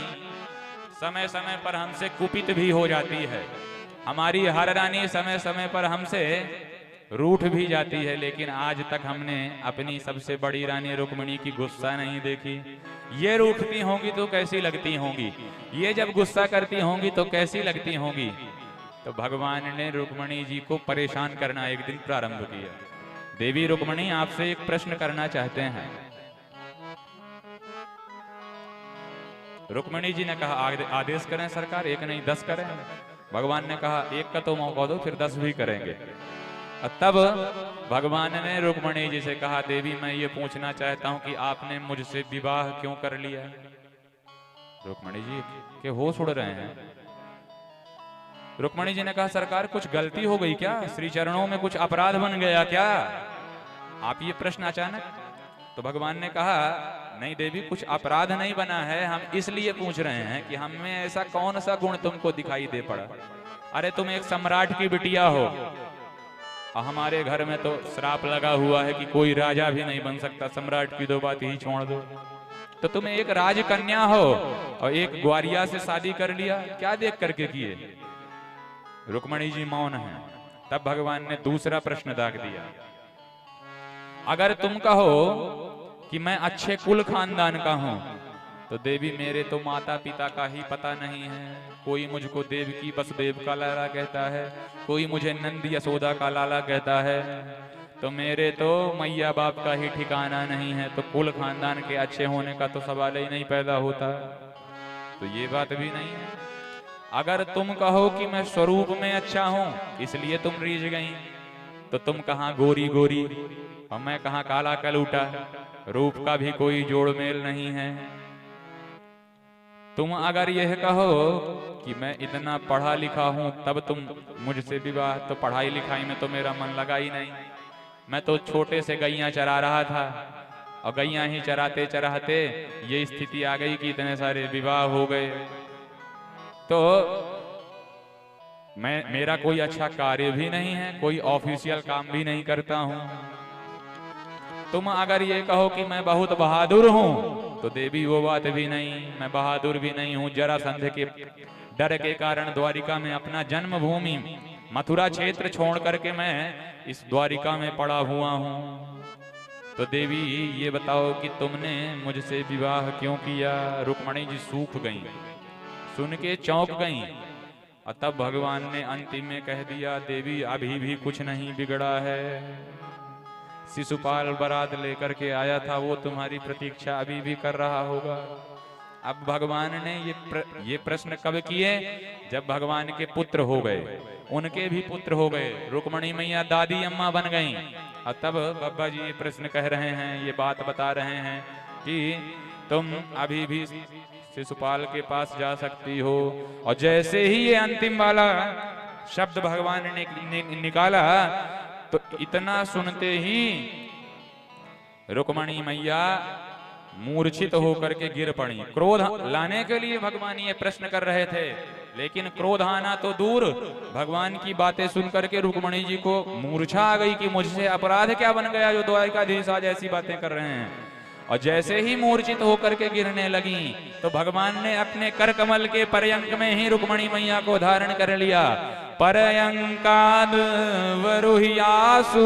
समय समय पर हमसे कुपित भी हो जाती है, हमारी हर रानी समय समय पर हमसे रूठ भी जाती है, लेकिन आज तक हमने अपनी सबसे बड़ी रानी रुक्मिणी की गुस्सा नहीं देखी। ये रूठती होंगी तो कैसी लगती होंगी, ये जब गुस्सा करती होंगी तो कैसी लगती होंगी। तो भगवान ने रुक्मिणी जी को परेशान करना एक दिन प्रारंभ किया। देवी रुक्मिणी, आपसे एक प्रश्न करना चाहते हैं। रुक्मिणी जी ने कहा, आदेश करें सरकार। एक नहीं 10 करें। भगवान ने कहा, एक का तो मौका दो, फिर 10 भी करेंगे। तब भगवान ने रुक्मिणी जी से कहा, देवी मैं ये पूछना चाहता हूं कि आपने मुझसे विवाह क्यों कर लिया? रुक्मिणी जी के होश उड़ रहे हैं। रुक्मिणी जी ने कहा, सरकार कुछ गलती हो गई क्या? श्री चरणों में कुछ अपराध बन गया क्या? आप ये प्रश्न अचानक। तो भगवान ने कहा, नहीं देवी, कुछ अपराध नहीं बना है, हम इसलिए पूछ रहे हैं कि हम में ऐसा कौन सा गुण तुमको दिखाई दे पड़ा? अरे तुम एक सम्राट की बिटिया हो और हमारे घर में तो श्राप लगा हुआ है कि कोई राजा भी नहीं बन सकता, सम्राट की तो बात ही छोड़ दो। तो तुम एक राजकन्या हो और एक ग्वारिया से शादी कर लिया, क्या देख करके किए? रुक्मिणी जी मौन है। तब भगवान ने दूसरा प्रश्न दाग दिया, अगर तुम कहो कि मैं अच्छे कुल खानदान का हूं, तो देवी मेरे तो माता पिता का ही पता नहीं है। कोई मुझको देवकी वसुदेव का लाला कहता है, कोई मुझे नंद यशोदा का लाला कहता है, तो मेरे तो मैया बाप का ही ठिकाना नहीं है। तो कुल खानदान के अच्छे होने का तो सवाल ही नहीं पैदा होता। तो ये बात भी नहीं है। अगर तुम कहो कि मैं स्वरूप में अच्छा हूं इसलिए तुम रीझ गई, तो तुम कहां गोरी गोरी और मैं कहां काला कलूटा, रूप का भी कोई जोड़ मेल नहीं है। तुम अगर यह कहो कि मैं इतना पढ़ा लिखा हूं तब तुम मुझसे विवाह, तो पढ़ाई लिखाई में तो मेरा मन लगा ही नहीं। मैं तो छोटे से गैया चरा रहा था और गैया ही चराते चराते ये स्थिति आ गई कि इतने सारे विवाह हो गए। तो मेरा कोई अच्छा कार्य भी नहीं है, कोई ऑफिशियल काम भी नहीं करता हूं। तुम अगर ये कहो कि मैं बहुत बहादुर हूं तो देवी वो बात भी नहीं, मैं बहादुर भी नहीं हूं। जरासंध के डर के कारण द्वारिका में अपना जन्मभूमि मथुरा क्षेत्र छोड़ करके मैं इस द्वारिका में पड़ा हुआ हूं। तो देवी ये बताओ कि तुमने मुझसे विवाह क्यों किया। रुक्मणी जी सूख गईं, सुन के चौंक गईं और तब भगवान ने अंतिम में कह दिया, देवी अभी भी कुछ नहीं बिगड़ा है। शिशुपाल बारात लेकर के आया था, वो तुम्हारी प्रतीक्षा अभी भी कर रहा होगा। अब भगवान ने ये प्रश्न कब किए, जब भगवान के पुत्र हो गए, उनके भी पुत्र हो गए, रुक्मणी मैया दादी अम्मा बन गईं। और तब बाबा जी ये प्रश्न कह रहे हैं, ये बात बता रहे हैं कि तुम अभी भी शिशुपाल के पास जा सकती हो। और जैसे ही ये अंतिम वाला शब्द भगवान ने निकाला तो इतना सुनते ही रुक्मणी मैया मूर्छित होकर के गिर पड़ी। क्रोध लाने के लिए भगवान ये प्रश्न कर रहे थे, लेकिन क्रोध आना तो दूर, भगवान की बातें सुनकर के रुक्मणी जी को मूर्छा आ गई कि मुझसे अपराध क्या बन गया जो द्वारिकाधीश आज ऐसी बातें कर रहे हैं। और जैसे ही मूर्छित होकर के गिरने लगी तो भगवान ने अपने कर कमल के पर्यंक में ही रुक्मणी मैया को धारण कर लिया। पर्यंकाद वरुह्यासु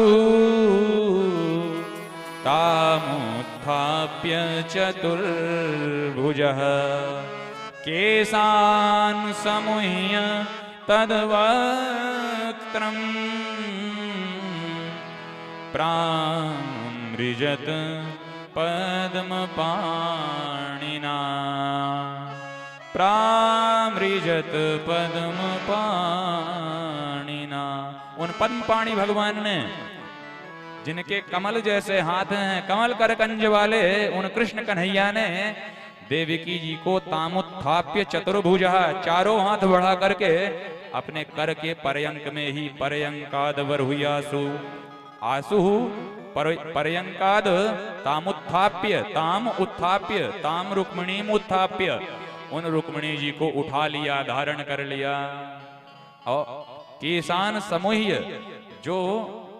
तामुत्थाप्य चतुर्भुजः केशान् समुह्य तद्वक्त्रम् प्रामृजत पद्मपाणिना प्रामृजत पद्मपाणिना। उन पद्मपाणि भगवान ने, जिनके कमल जैसे हाथ हैं, कमल करकंज वाले, उन कृष्ण कन्हैया ने देवकी जी को तामुत्थाप्य चतुर्भुजः, चारों हाथ बढ़ा करके अपने कर के पर्यंक में ही, पर्यंकाद वरुह्यासु आसु पर्यंकाद तामुत्थाप्य, ताम उत्थाप्य, ताम रुक्मिणीम उत्थाप्य, उन रुक्मिणी जी को उठा लिया, धारण कर लिया। और केशान समूह्य, जो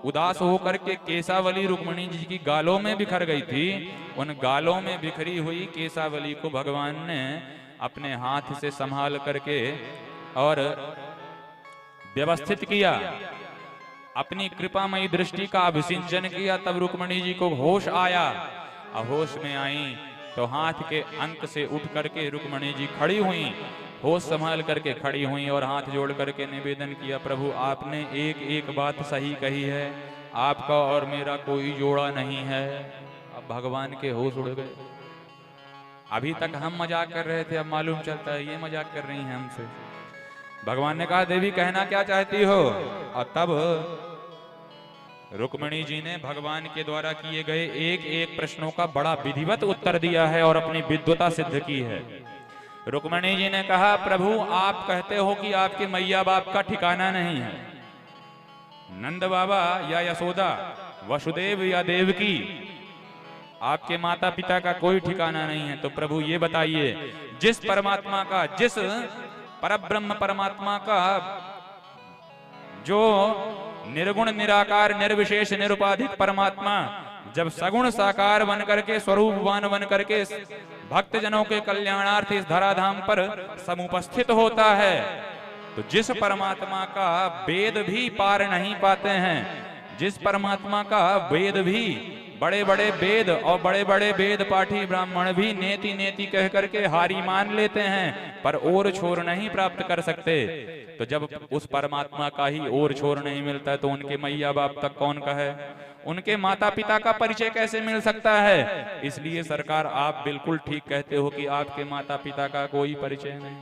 उदास होकर के केशावली रुक्मिणी जी की गालों में बिखर गई थी, उन गालों में बिखरी हुई केशावली को भगवान ने अपने हाथ से संभाल करके और व्यवस्थित किया, अपनी कृपामयी दृष्टि का अभिसिंचन किया। तब रुक्मिणी जी को होश आया और होश में आई तो हाथ के अंक से उठ करके रुक्मिणी जी खड़ी हुई, होश संभाल करके खड़ी हुई और हाथ जोड़ करके निवेदन किया, प्रभु आपने एक एक बात सही कही है, आपका और मेरा कोई जोड़ा नहीं है। अब भगवान के होश उड़ गए। अभी तक हम मजाक कर रहे थे, अब मालूम चलता है ये मजाक कर रही हैं हमसे। भगवान ने कहा, देवी कहना क्या चाहती हो। और तब रुक्मिणी जी ने भगवान के द्वारा किए गए एक एक प्रश्नों का बड़ा विधिवत उत्तर दिया है और अपनी विद्वता सिद्ध की है। रुक्मिणी जी ने कहा, प्रभु आप कहते हो कि आपके मैया बाप का ठिकाना नहीं है, नंद बाबा या यशोदा, वसुदेव या देवकी, आपके माता पिता का कोई ठिकाना नहीं है। तो प्रभु ये बताइए, जिस परमात्मा का, जिस परब्रह्म परमात्मा का जो निर्गुण निराकार निर्विशेष निरुपाधिक परमात्मा जब सगुण साकार बन करके, स्वरूपवान बन करके भक्त जनों के कल्याणार्थ इस धराधाम पर समुपस्थित होता है, तो जिस परमात्मा का वेद भी पार नहीं पाते हैं, जिस परमात्मा का वेद भी, बड़े बड़े वेद और बड़े बड़े वेद पाठी ब्राह्मण भी नेति नेति कह करके हारी मान लेते हैं, पर और छोर नहीं प्राप्त कर सकते, तो जब उस परमात्मा का ही और छोर नहीं मिलता है तो उनके मैया बाप तक कौन कहे, उनके माता पिता का परिचय कैसे मिल सकता है। इसलिए सरकार आप बिल्कुल ठीक कहते हो कि आपके माता पिता का कोई परिचय नहीं।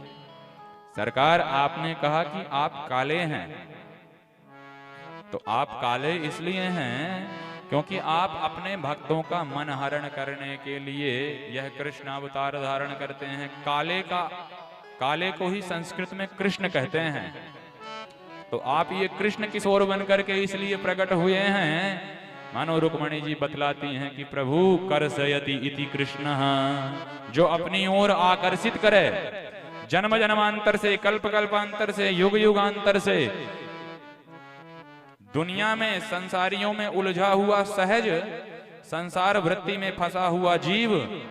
सरकार आपने कहा कि आप काले हैं, तो आप काले इसलिए हैं क्योंकि आप अपने भक्तों का मन हरण करने के लिए यह कृष्ण अवतार धारण करते हैं। काले को ही संस्कृत में कृष्ण कहते हैं। तो आप ये कृष्ण किशोर बन करके इसलिए प्रकट हुए हैं। मानो रुक्मणी जी बतलाती हैं कि प्रभु कर्षयति इति कृष्ण, जो अपनी ओर आकर्षित करे, जन्म जन्मांतर से, कल्प कल्पांतर से, युग युगांतर से दुनिया में संसारियों में उलझा हुआ सहज संसार वृत्ति में फंसा हुआ जीव,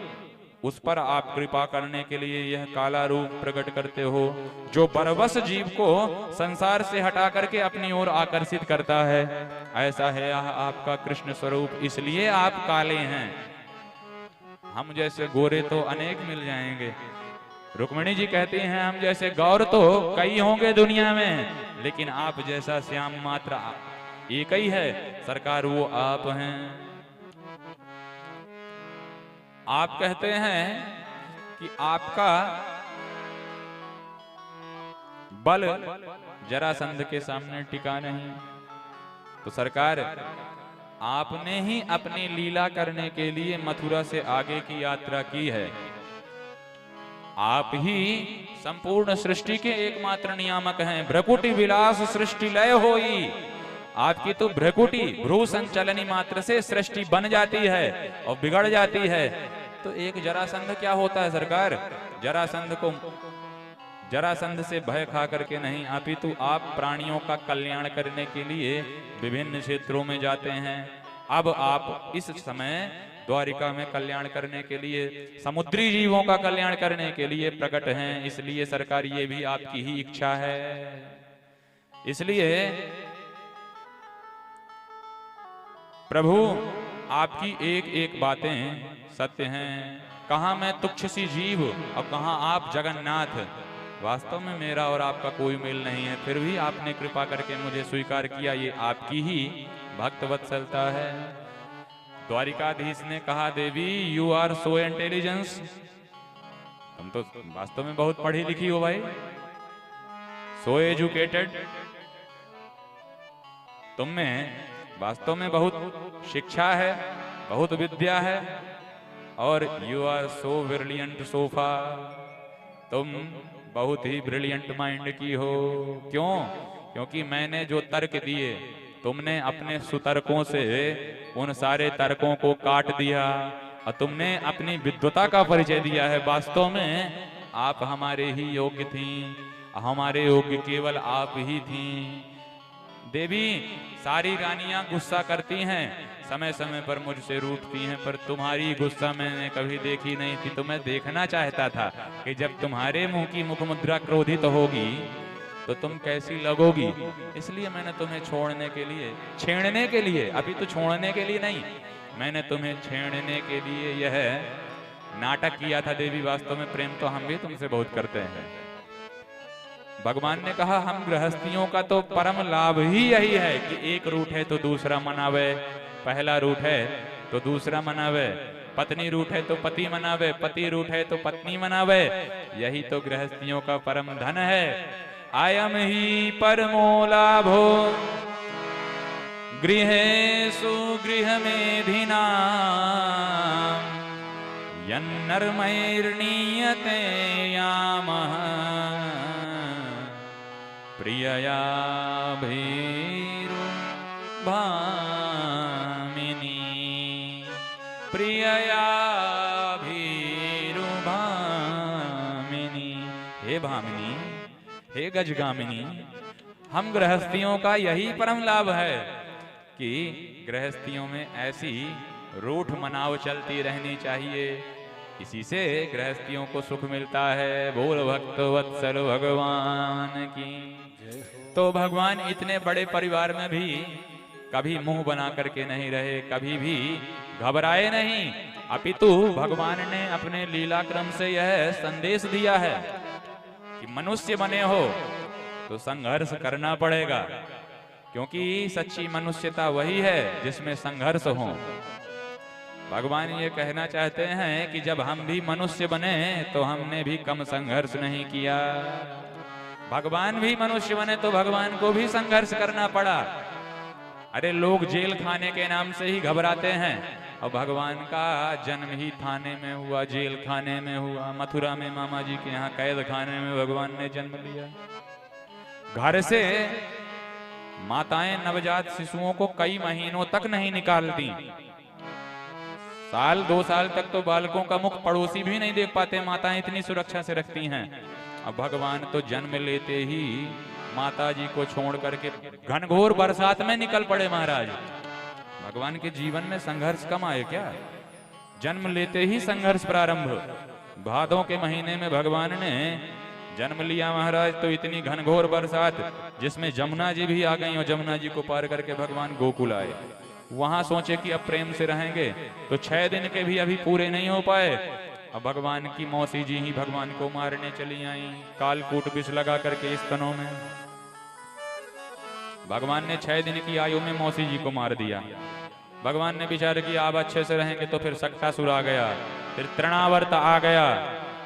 उस पर आप कृपा करने के लिए यह काला रूप प्रकट करते हो, जो बरबस जीव को संसार से हटा करके अपनी ओर आकर्षित करता है। ऐसा है आपका कृष्ण स्वरूप, इसलिए आप काले हैं। हम जैसे गोरे तो अनेक मिल जाएंगे। रुक्मिणी जी कहती हैं हम जैसे गौर तो कई होंगे दुनिया में, लेकिन आप जैसा श्याम मात्र एक ही है। सरकार वो आप हैं। आप कहते हैं कि आपका बल जरासंध के सामने टिका नहीं। तो सरकार आपने ही अपनी लीला करने के लिए मथुरा से आगे की यात्रा की है। आप ही संपूर्ण सृष्टि के एकमात्र नियामक हैं। भ्रकुटी विलास सृष्टि लय होई। आपकी तो भ्रकुटी भ्रू संचलनी मात्र से सृष्टि बन जाती है और बिगड़ जाती है। तो एक जरासंध क्या होता है सरकार? जरासंध से भय खा करके नहीं, अपितु आप प्राणियों का कल्याण करने के लिए विभिन्न क्षेत्रों में जाते हैं। अब आप इस समय द्वारिका में कल्याण करने के लिए, समुद्री जीवों का कल्याण करने के लिए प्रकट हैं। इसलिए सरकार ये भी आपकी ही इच्छा है। इसलिए प्रभु आपकी एक एक बातें सत्य हैं। कहां मैं तुच्छ सी जीव और कहां आप जगन्नाथ। वास्तव में मेरा और आपका कोई मेल नहीं है, फिर भी आपने कृपा करके मुझे स्वीकार किया। ये आपकी ही भक्त वत्सलता है। द्वारिकाधीश ने कहा देवी यू आर सो इंटेलिजेंस, तुम तो वास्तव में बहुत पढ़ी लिखी हो भाई, सो एजुकेटेड, तुम में वास्तव में बहुत शिक्षा है, बहुत विद्या है, और you are so brilliant sofa, तुम बहुत ही ब्रिलियंट माइंड की हो। क्यों? क्योंकि मैंने जो तर्क दिए तुमने अपने सुतर्कों से उन सारे तर्कों को काट दिया और तुमने अपनी विद्वता का परिचय दिया है। वास्तव में आप हमारे ही योग्य थी, हमारे योग्य केवल आप ही थी। देवी सारी रानियां गुस्सा करती हैं, समय समय पर मुझसे रूठती हैं, पर तुम्हारी गुस्सा मैंने कभी देखी नहीं थी। तो मैं देखना चाहता था कि जब तुम्हारे मुंह की मुख मुद्रा क्रोधित होगी तो तुम कैसी लगोगी। इसलिए मैंने तुम्हें छोड़ने के लिए, छेड़ने के लिए, अभी तो छोड़ने के लिए नहीं, मैंने तुम्हें छेड़ने के लिए यह नाटक किया था। देवी वास्तव में प्रेम तो हम भी तुमसे बहुत करते हैं। भगवान ने कहा हम गृहस्थियों का तो परम लाभ ही यही है कि एक रूठ है तो दूसरा मनावे, पहला रूठ है तो दूसरा मनावे, पत्नी रूठ है तो पति मनावे, पति रूठ है तो पत्नी मनावे। यही तो गृहस्थियों का परम धन है। आयम ही परमो लाभो गृहेषु गृहमेधिना यन्नर्मैर्नीयते यामः प्रियया भीरुभामिनी, प्रियया भीरुभामिनी। हे भामिनी, हे गजगामिनी, हम गृहस्थियों का यही परम लाभ है कि गृहस्थियों में ऐसी रूठ मनाव चलती रहनी चाहिए। इसी से गृहस्थियों को सुख मिलता है। बोल भक्त वत्सल भगवान की। तो भगवान इतने बड़े परिवार में भी कभी मुंह बना करके नहीं रहे, कभी भी घबराए नहीं, अपितु भगवान ने अपने लीला क्रम से यह संदेश दिया है कि मनुष्य बने हो तो संघर्ष करना पड़ेगा, क्योंकि सच्ची मनुष्यता वही है जिसमें संघर्ष हो। भगवान ये कहना चाहते हैं कि जब हम भी मनुष्य बने तो हमने भी कम संघर्ष नहीं किया। भगवान भी मनुष्य बने तो भगवान को भी संघर्ष करना पड़ा। अरे लोग जेल खाने के नाम से ही घबराते हैं, और भगवान का जन्म ही थाने में हुआ, जेल खाने में हुआ। मथुरा में मामा जी के यहाँ कैद खाने में भगवान ने जन्म लिया। घर से माताएं नवजात शिशुओं को कई महीनों तक नहीं निकालती। साल 2 साल तक तो बालकों का मुख पड़ोसी भी नहीं देख पाते, माताएं इतनी सुरक्षा से रखती हैं। अब भगवान तो जन्म लेते ही माता जी को छोड़ करके घनघोर बरसात में निकल पड़े महाराज। भगवान के जीवन में संघर्ष कम आए क्या? जन्म लेते ही संघर्ष प्रारंभ। भादों के महीने में भगवान ने जन्म लिया महाराज, तो इतनी घनघोर बरसात जिसमें जमुना जी भी आ गई, और जमुना जी को पार करके भगवान गोकुल आए। वहां सोचे कि अब प्रेम से रहेंगे, तो 6 दिन के भी अभी पूरे नहीं हो पाए। अब भगवान की मौसी जी ही भगवान को मारने चली आई, कालकूट विष लगा करके स्तनों में। भगवान ने 6 दिन की आयु में मौसी जी को मार दिया। भगवान ने विचार किया अब अच्छे से रहेंगे, तो फिर सक्तासुर आ गया, फिर तृणावर्त आ गया।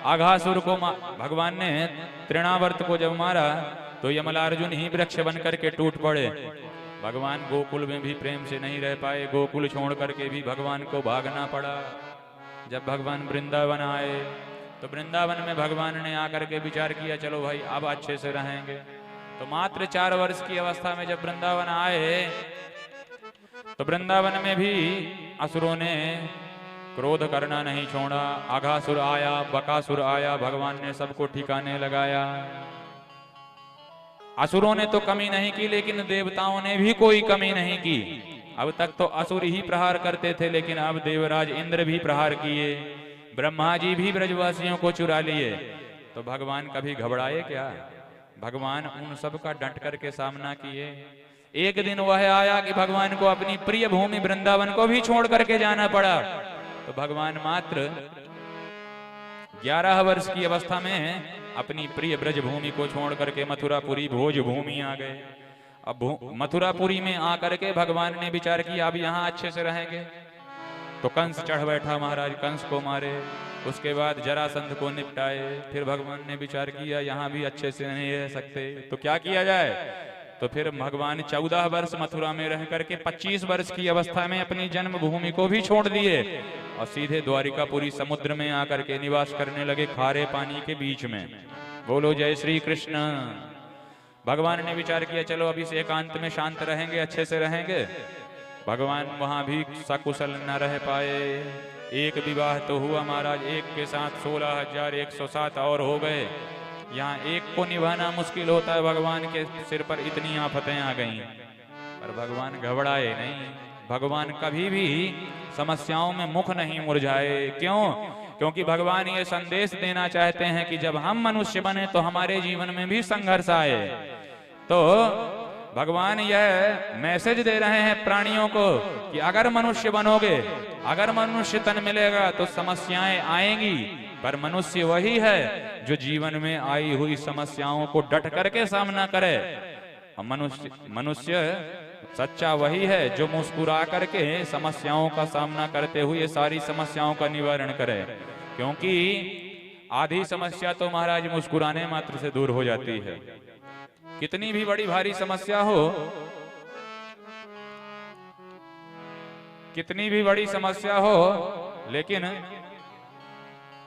आघासुर को भगवान ने तृणावर्त को जब मारा तो यमलार्जुन ही वृक्ष बन करके टूट पड़े। भगवान गोकुल में भी प्रेम से नहीं रह पाए, गोकुल छोड़ करके भी भगवान को भागना पड़ा। जब भगवान वृंदावन आए तो वृंदावन में भगवान ने आकर के विचार किया चलो भाई अब अच्छे से रहेंगे। तो मात्र 4 वर्ष की अवस्था में जब वृंदावन आए तो वृंदावन में भी असुरों ने क्रोध करना नहीं छोड़ा। आघासुर आया, बकासुर आया, भगवान ने सबको ठिकाने लगाया। असुरों ने तो कमी नहीं की, लेकिन देवताओं ने भी कोई कमी नहीं की। अब तक तो असुर ही प्रहार करते थे, लेकिन अब देवराज इंद्र भी प्रहार किए, ब्रह्मा जी भी ब्रजवासियों को चुरा लिए। तो भगवान कभी घबराए क्या? भगवान उन सब का डट करके सामना किए। एक दिन वह आया कि भगवान को अपनी प्रिय भूमि वृंदावन को भी छोड़ करके जाना पड़ा। तो भगवान मात्र 11 वर्ष की अवस्था में अपनी प्रिय ब्रज भूमि को छोड़ करके मथुरापुरी भोज भूमि आ गए। अब मथुरापुरी में आकर के भगवान ने विचार किया अब यहाँ अच्छे से रहेंगे। तो कंस चढ़ बैठा महाराज, कंस को मारे, उसके बाद जरासंध को निपटाए। फिर भगवान ने विचार किया यहाँ भी अच्छे से नहीं रह सकते, तो क्या किया जाए? तो फिर भगवान 14 वर्ष मथुरा में रह करके 25 वर्ष की अवस्था में अपनी जन्मभूमि को भी छोड़ दिए और सीधे द्वारिकापुरी समुद्र में आकर के निवास करने लगे, खारे पानी के बीच में। बोलो जय श्री कृष्ण। भगवान ने विचार किया चलो अभी से एकांत में शांत रहेंगे, अच्छे से रहेंगे। भगवान वहां भी सकुशल न रह पाए। एक विवाह तो हुआ महाराज, एक के साथ 16,107 और हो गए। यहाँ एक को निभाना मुश्किल होता है, भगवान के सिर पर इतनी आफतें आ गईं। पर भगवान घबराए नहीं, भगवान कभी भी समस्याओं में मुख नहीं मुरझाए। क्यों? क्योंकि भगवान ये संदेश देना चाहते हैं कि जब हम मनुष्य बने तो हमारे जीवन में भी संघर्ष आए। तो भगवान यह मैसेज दे रहे हैं प्राणियों को कि अगर मनुष्य बनोगे, अगर मनुष्य तन मिलेगा तो समस्याएं आएंगी, पर मनुष्य वही है जो जीवन में आई हुई समस्याओं को डट करके सामना करे। मनुष्य सच्चा वही है जो मुस्कुरा करके समस्याओं का सामना करते हुए सारी समस्याओं का निवारण करे। क्योंकि आधी समस्या तो महाराज मुस्कुराने मात्र से दूर हो जाती है। कितनी भी बड़ी भारी समस्या हो, कितनी भी बड़ी समस्या हो, लेकिन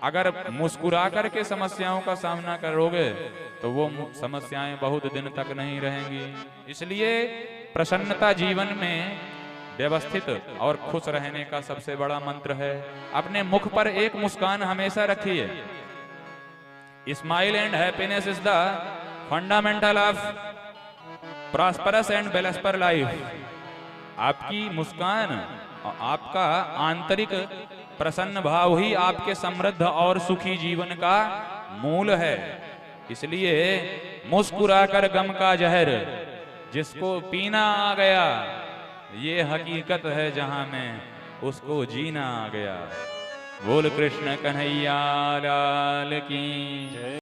अगर मुस्कुरा करके समस्याओं का सामना करोगे तो वो समस्याएं बहुत दिन तक नहीं रहेंगी। इसलिए प्रसन्नता जीवन में व्यवस्थित और खुश रहने का सबसे बड़ा मंत्र है। अपने मुख पर एक मुस्कान हमेशा रखिए। Smile and happiness is the fundamental of prosperous and वेलस्पर लाइफ। आपकी मुस्कान और आपका आंतरिक प्रसन्न भाव ही आपके समृद्ध और सुखी जीवन का मूल है। इसलिए मुस्कुराकर गम का जहर जिसको पीना आ गया, ये हकीकत है जहां में उसको जीना आ गया। बोल कृष्ण कन्हैया लाल की।